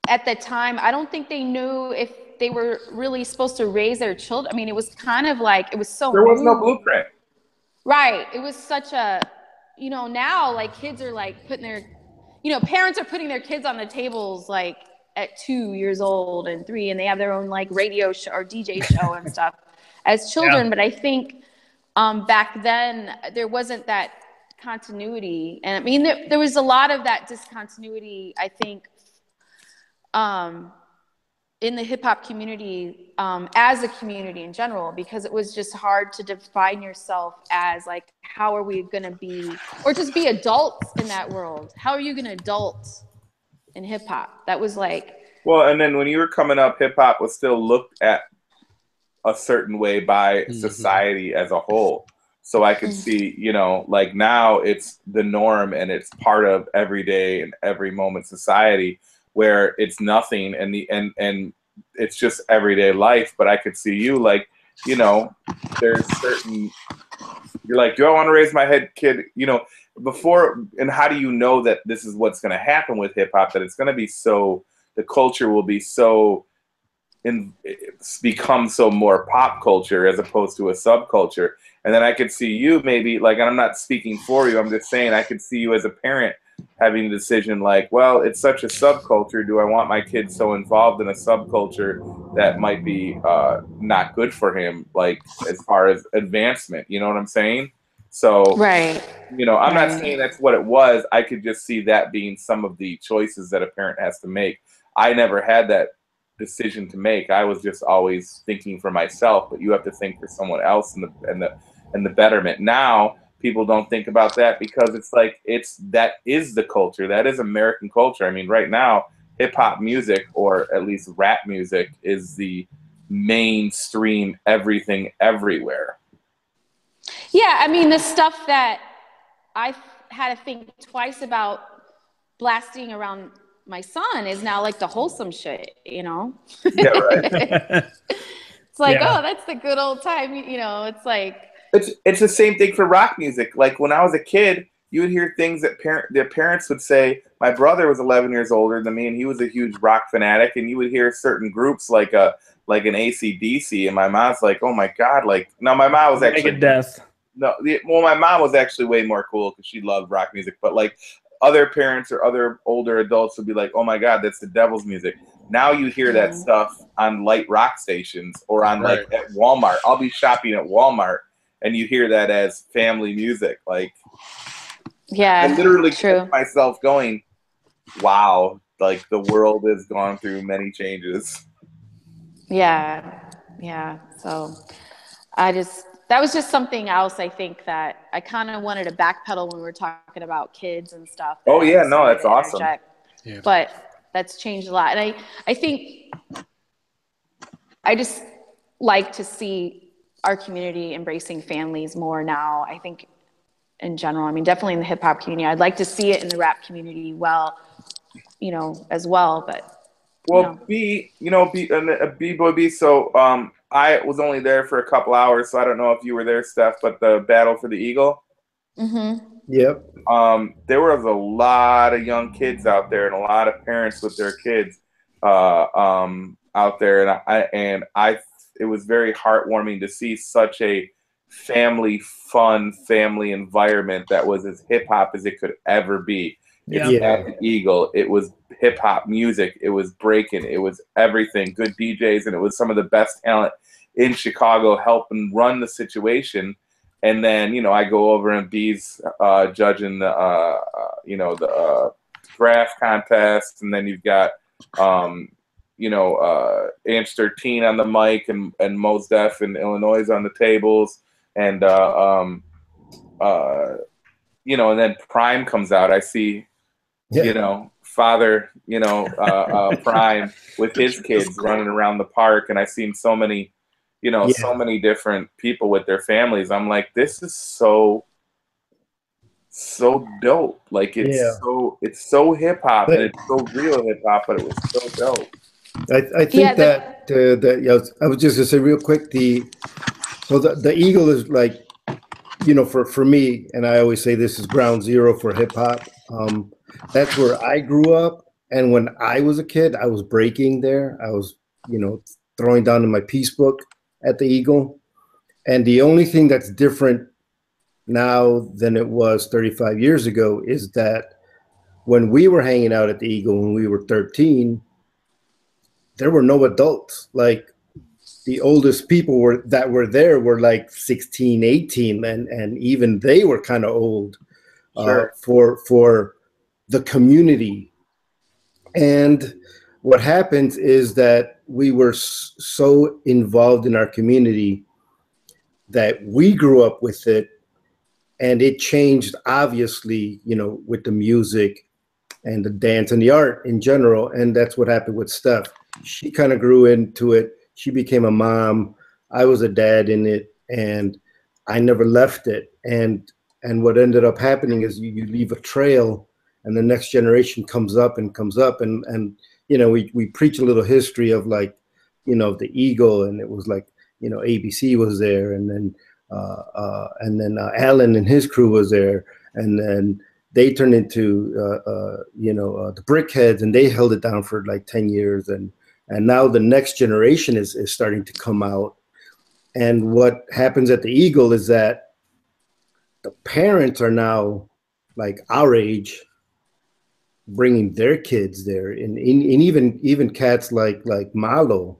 at the time, I don't think they knew if they were really supposed to raise their children. I mean, it was kind of like, it was so there was new. no blueprint. Right. It was such a, now like kids are like putting their, parents are putting their kids on the tables like at 2 years old and 3, and they have their own like radio show or DJ show and stuff as children. Yeah. But I think back then there wasn't that continuity. And I mean, there was a lot of that discontinuity, I think, in the hip hop community, as a community in general, because it was just hard to define yourself as like, how are we going to be, or just be adults in that world? How are you going to adult in hip hop? That was like. Well, and then when you were coming up, hip hop was still looked at a certain way by society as a whole. So I could see, like now it's the norm and it's part of everyday and every moment society, where it's nothing and it's just everyday life. But I could see you like, there's certain, you're like, do I want to raise my kid, before, and how do you know that this is what's going to happen with hip hop, that it's going to be so, the culture will be so, it's become so more pop culture as opposed to a subculture. And then I could see you maybe like, and I'm not speaking for you, I'm just saying I could see you as a parent having a decision like, well, it's such a subculture. Do I want my kid so involved in a subculture that might be not good for him, like as far as advancement? You know what I'm saying? So, right. I'm not saying that's what it was. I could just see that being some of the choices that a parent has to make. I never had that decision to make. I was just always thinking for myself, but you have to think for someone else and the betterment. Now, people don't think about that because it's like that is the culture. That is American culture. I mean, right now, hip hop music, or at least rap music, is the mainstream everything everywhere. Yeah, I mean, the stuff that I had to think twice about blasting around my son is now like the wholesome shit, Yeah, right. It's like, oh, that's the good old time, it's like. It's the same thing for rock music. Like when I was a kid, you would hear things that their parents would say. My brother was 11 years older than me, and he was a huge rock fanatic. And you would hear certain groups like an AC/DC, and my mom's like, "Oh my god!" Like, no, my mom was actually Megadeth. No, my mom was actually way more cool because she loved rock music. But like other parents or other older adults would be like, "Oh my god, that's the devil's music." Now you hear that stuff on light rock stations or on like at Walmart. I'll be shopping at Walmart, and you hear that as family music. Like, yeah, I literally true. catch myself going, wow, like the world has gone through many changes. Yeah. So that was just something else I think that I kind of wanted to backpedal when we were talking about kids and stuff. Oh yeah, no, that's awesome. Yeah. But that's changed a lot. And I think I just like to see our community embracing families more now. I think in general, I mean, definitely in the hip hop community, I'd like to see it in the rap community as well. But well, B-Boy B. So I was only there for a couple hours, so I don't know if you were there, Steph. But the battle for the Eagle. Mm-hmm. Yep. There was a lot of young kids out there, and a lot of parents with their kids out there, and it was very heartwarming to see such a family environment that was as hip hop as it could ever be. At the Eagle, it was hip hop music, it was breaking, it was everything, good DJs, and it was some of the best talent in Chicago helping run the situation. And then, I go over and B's judging the draft contest, and then you've got Ants 13 on the mic, and Mos Def and Illinois on the tables, and and then Prime comes out. I see, father, Prime with his kids running around the park, and I've seen so many, so many different people with their families. I'm like, this is so dope. Like it's so hip hop, and it's so real hip hop, but it was so dope. I think that I was just gonna say real quick, the Eagle is like, for me, and I always say this is ground zero for hip hop. That's where I grew up, and when I was a kid, I was breaking there. I was, throwing down in my piece book at the Eagle, and the only thing that's different now than it was 35 years ago is that when we were hanging out at the Eagle when we were 13, there were no adults. Like the oldest people that were there were like 16, 18, and even they were kind of old for the community. And what happens is that we were so involved in our community that we grew up with it, and it changed, obviously, with the music and the dance and the art in general. And that's what happened with Steph. She kind of grew into it. She became a mom. I was a dad in it, and I never left it. And what ended up happening is you leave a trail, and the next generation comes up, and we preach a little history of the Eagle, and it was like, ABC was there, and then Alan and his crew was there, and then they turned into the Brickheads, and they held it down for like 10 years, and now the next generation is starting to come out. And what happens at the Eagle is that the parents are now like our age, bringing their kids there, and even cats like Malo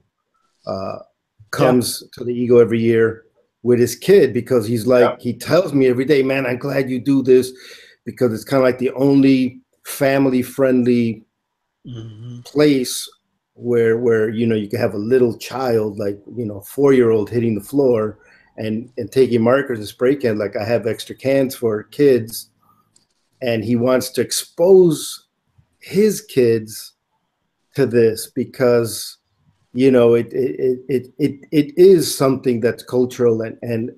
comes to the Eagle every year with his kid, because he's like, he tells me every day, man, I'm glad you do this, because it's kind of like the only family friendly place where you can have a little child, like 4-year-old hitting the floor and taking markers and spray cans. Like, I have extra cans for kids, and he wants to expose his kids to this because it is something that's cultural, and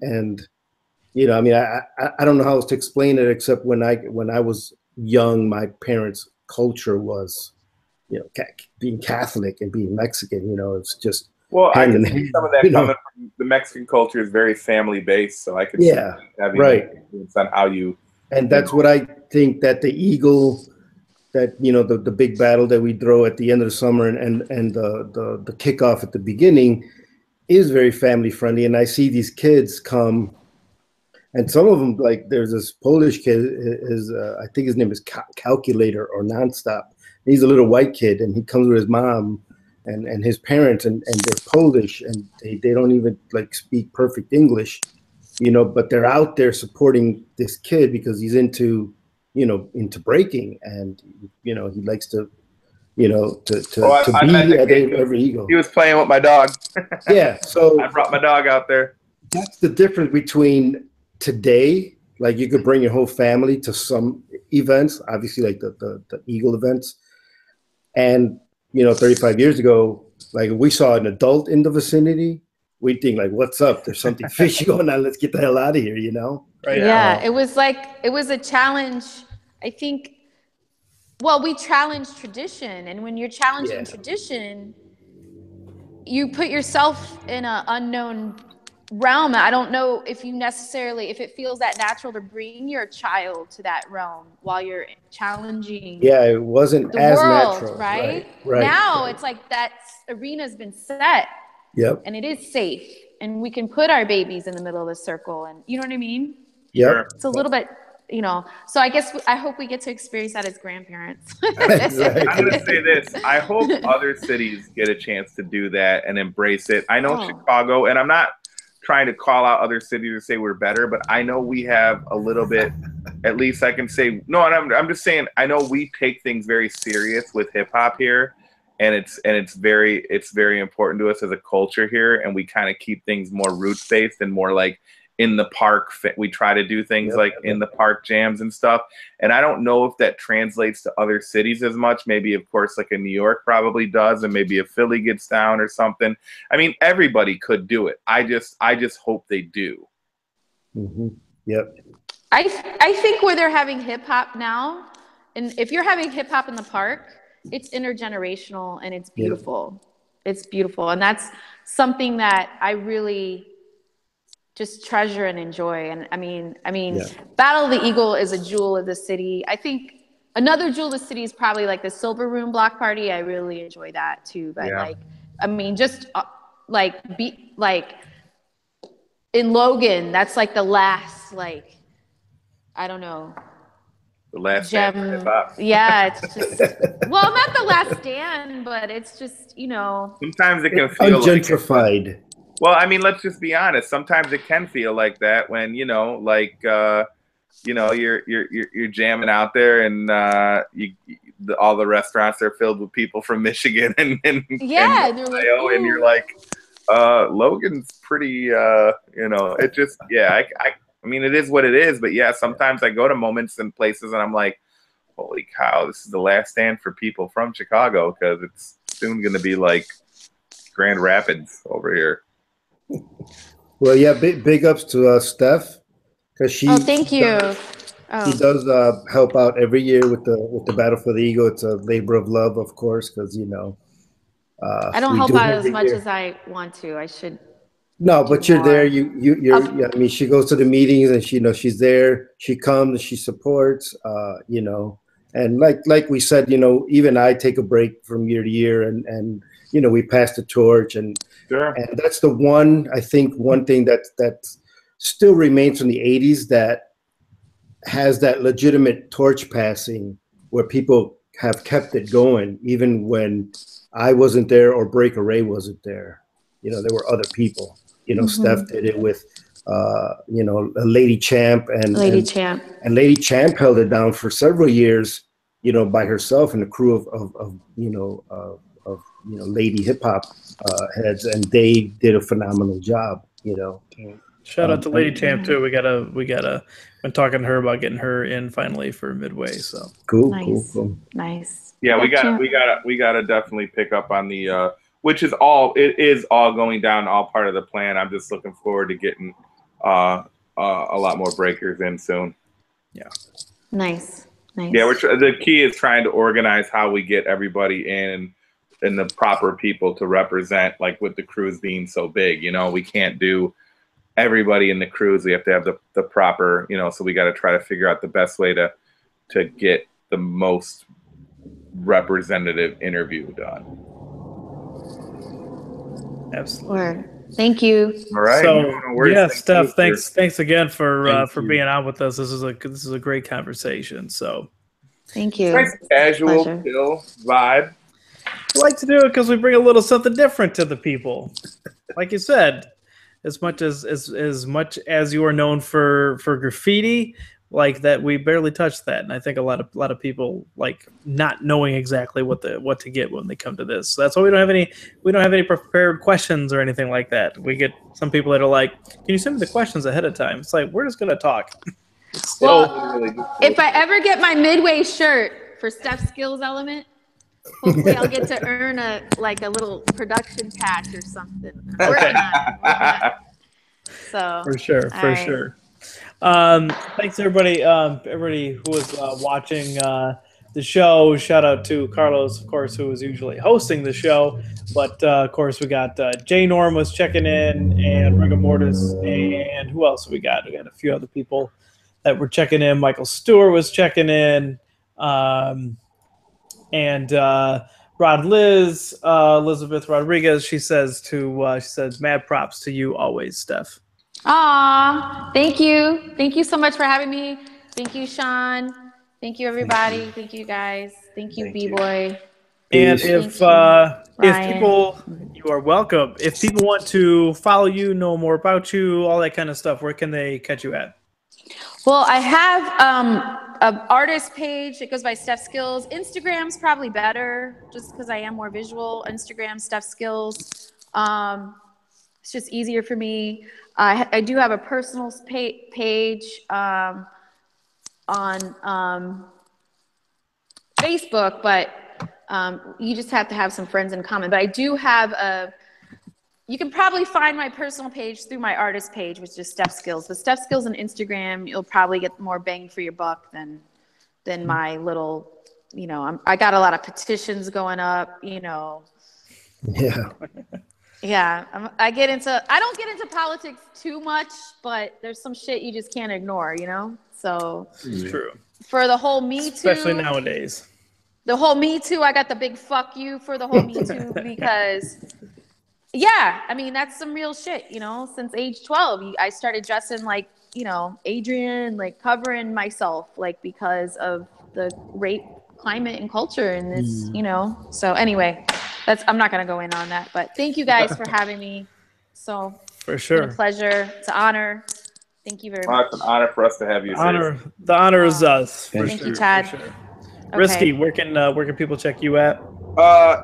I mean, I don't know how else to explain it, except when I was young, my parents' culture was being Catholic and being Mexican. It's just I can see some of that coming from the Mexican culture is very family based, so I could see having influence on how you. And that's what I think that the Eagle, that the big battle that we throw at the end of the summer and the kickoff at the beginning is very family friendly. And I see these kids come, and some of them, like there's this Polish kid, I think his name is Calculator or Nonstop. He's a little white kid, and he comes with his mom and his parents, and they're Polish, and they don't even like speak perfect English, but they're out there supporting this kid because he's into breaking, and he likes to you know, to I met be the at kid. every Eagle. He was playing with my dog. Yeah, so I brought my dog out there. that's the difference between today. Like you could bring your whole family to some events, obviously like the Eagle events, and 35 years ago, like if we saw an adult in the vicinity, we'd think like, "What's up? There's something fishy going on. Let's get the hell out of here," Right. Yeah, it was a challenge. I think. Well, we challenge tradition, and when you're challenging tradition, you put yourself in an unknown realm. I don't know if it feels that natural to bring your child to that realm while you're challenging. Yeah, it wasn't the as world, natural, right? Right. Now it's like that arena's been set. Yep. And it is safe, and we can put our babies in the middle of the circle, and you know what I mean? Yep. It's a little bit. So I hope we get to experience that as grandparents. Exactly. I'm going to say this. I hope other cities get a chance to do that and embrace it. I know Chicago, and I'm not trying to call out other cities or say we're better, but I know we have a little bit, at least I can say, no, and I'm just saying, I know we take things very serious with hip hop here, and it's very important to us as a culture here, and we kind of keep things more roots based and more like in the park. We try to do things like in the park jams and stuff. And I don't know if that translates to other cities as much. Maybe, of course, like in New York probably does, and maybe if Philly gets down or something. I mean, everybody could do it. I just hope they do. Mm-hmm. Yep. I think where they're having hip hop now, and if you're having hip hop in the park, it's intergenerational and it's beautiful. Yep. It's beautiful. And that's something that I really just treasure and enjoy. And I mean, Battle of the Eagle is a jewel of the city. I think another jewel of the city is probably like the Silver Room block party. I really enjoy that too. But just in Logan, that's like the last, I don't know. The last gem. Yeah, it's just, well, not the last stand, but it's just, Sometimes it can feel gentrified. Well, I mean, let's just be honest. Sometimes it can feel like that when you're jamming out there, and all the restaurants are filled with people from Michigan and Ohio, and you're like, Logan's pretty, it just, I mean, it is what it is. But yeah, sometimes I go to moments and places, and I'm like, holy cow, this is the last stand for people from Chicago, because it's soon going to be like Grand Rapids over here. Well, yeah, big ups to Stef, because she. Oh, thank you. She does help out every year with the Battle for the Eagle. It's a labor of love, of course, because I don't help out as much as I want to. I should. No, but you're there. You're. I mean, she goes to the meetings, and she's there. She comes, she supports. And like we said, even I take a break from year to year, and we pass the torch, and that's the one thing that still remains from the 80s that has that legitimate torch passing, where people have kept it going even when I wasn't there or Breaker Ray wasn't there. There were other people. Stef did it with a Lady Champ, and Lady Champ held it down for several years, by herself and a crew of lady hip hop heads, and they did a phenomenal job. Shout out to Lady Champ too. We gotta been talking to her about getting her in finally for Midway. So cool. Nice. Yeah, we gotta definitely pick up on the which is all going down, all part of the plan. I'm just looking forward to getting a lot more breakers in soon. Yeah. Nice. Yeah, the key is trying to organize how we get everybody in and the proper people to represent, like with the crews being so big. We can't do everybody in the crews. We have to have the proper, so we got to try to figure out the best way to get the most representative interview done. Absolutely. Word. Thank you. All right. So yeah, Stef, thanks again for being on with us. This is a great conversation. So thank you. Nice casual, chill vibe. I like to do it because we bring a little something different to the people. Like you said, as much as you are known for graffiti, like that we barely touched that, and I think a lot of people like not knowing exactly what to get when they come to this. So that's why we don't have any prepared questions or anything like that. We get some people that are like, "Can you send me the questions ahead of time?" It's like we're just gonna talk. Well, if I ever get my Midway shirt for Stef Skills Element, hopefully I'll get to earn a little production patch or something. Okay. So for sure. Thanks everybody who was watching the show. Shout out to Carlos, of course, who was usually hosting the show, but of course we got J Norm was checking in, and Rigor Mortis, and who else we got a few other people that were checking in. Michael Stewart was checking in, and Rod Liz, Elizabeth Rodriguez, she says mad props to you always, Stef. Aw, thank you. Thank you so much for having me. Thank you, Sean. Thank you, everybody. Thank you, guys. Thank you, B-Boy. And if people, you are welcome. If people want to follow you, know more about you, all that kind of stuff, where can they catch you at? Well, I have an artist page. It goes by Stef Skills. Instagram's probably better just because I am more visual. Instagram, Stef Skills. It's just easier for me. I do have a personal page on Facebook, but you just have to have some friends in common. But I do have you can probably find my personal page through my artist page, which is Stef Skills. But Stef Skills on Instagram, you'll probably get more bang for your buck than my little, I got a lot of petitions going up, Yeah. Yeah, I don't get into politics too much, but there's some shit you just can't ignore, So it's true. For the whole Me Too, especially nowadays. The whole Me Too, I got the big fuck you for the whole Me Too because, yeah, I mean that's some real shit. Since age 12, I started dressing like Adrian, like covering myself, like because of the rape climate and culture in this, So anyway. I'm not going to go in on that, but thank you guys for having me. So for sure, it's been a pleasure. It's an honor. Thank you very much. It's an honor for us to have you. The honor is us. Thank you, Chad. For sure. Okay. Risky, where can people check you at?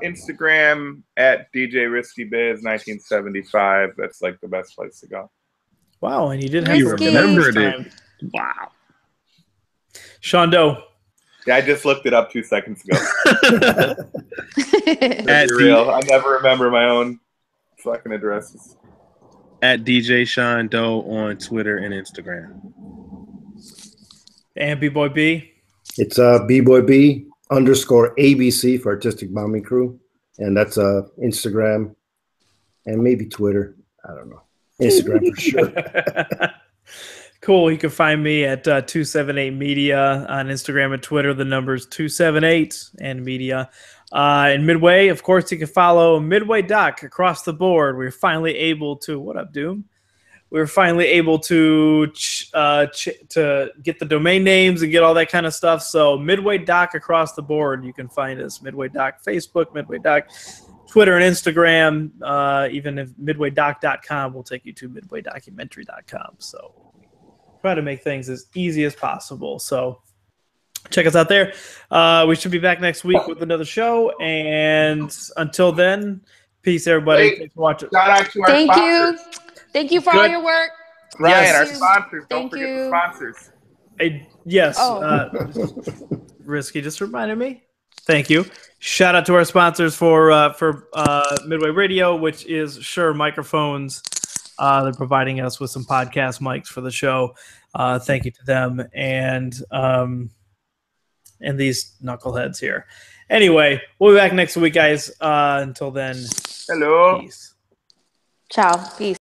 Instagram at DJ Risky Biz 1975. That's like the best place to go. Wow, and you did have to remember it. Wow. Sean Doe. Yeah, I just looked it up 2 seconds ago. That's real. I never remember my own fucking addresses. At DJ Sean Doe on Twitter and Instagram. And B-Boy B? It's B-Boy B _ABC for Artistic Bombing Crew. And that's Instagram and maybe Twitter. I don't know. Instagram for sure. Cool. You can find me at 278 Media on Instagram and Twitter. The number's 278 and Media. And Midway, of course, you can follow Midway Doc across the board. We're finally able to. What up, Doom? We're finally able to get the domain names and get all that kind of stuff. So Midway Doc across the board. You can find us Midway Doc Facebook, Midway Doc Twitter and Instagram. Even if midwaydoc.com will take you to midwaydocumentary.com. So try to make things as easy as possible. So check us out there. We should be back next week with another show. And until then, peace, everybody. Thanks for watching. Shout out to our sponsors. Thank you for all your work. Ryan, our sponsors. Don't forget the sponsors. Yes. Risky just reminded me. Thank you. Shout out to our sponsors for Midway Radio, which is Shure Microphones. They're providing us with some podcast mics for the show. Thank you to them and these knuckleheads here. Anyway, we'll be back next week, guys. Until then, hello. Peace. Ciao. Peace.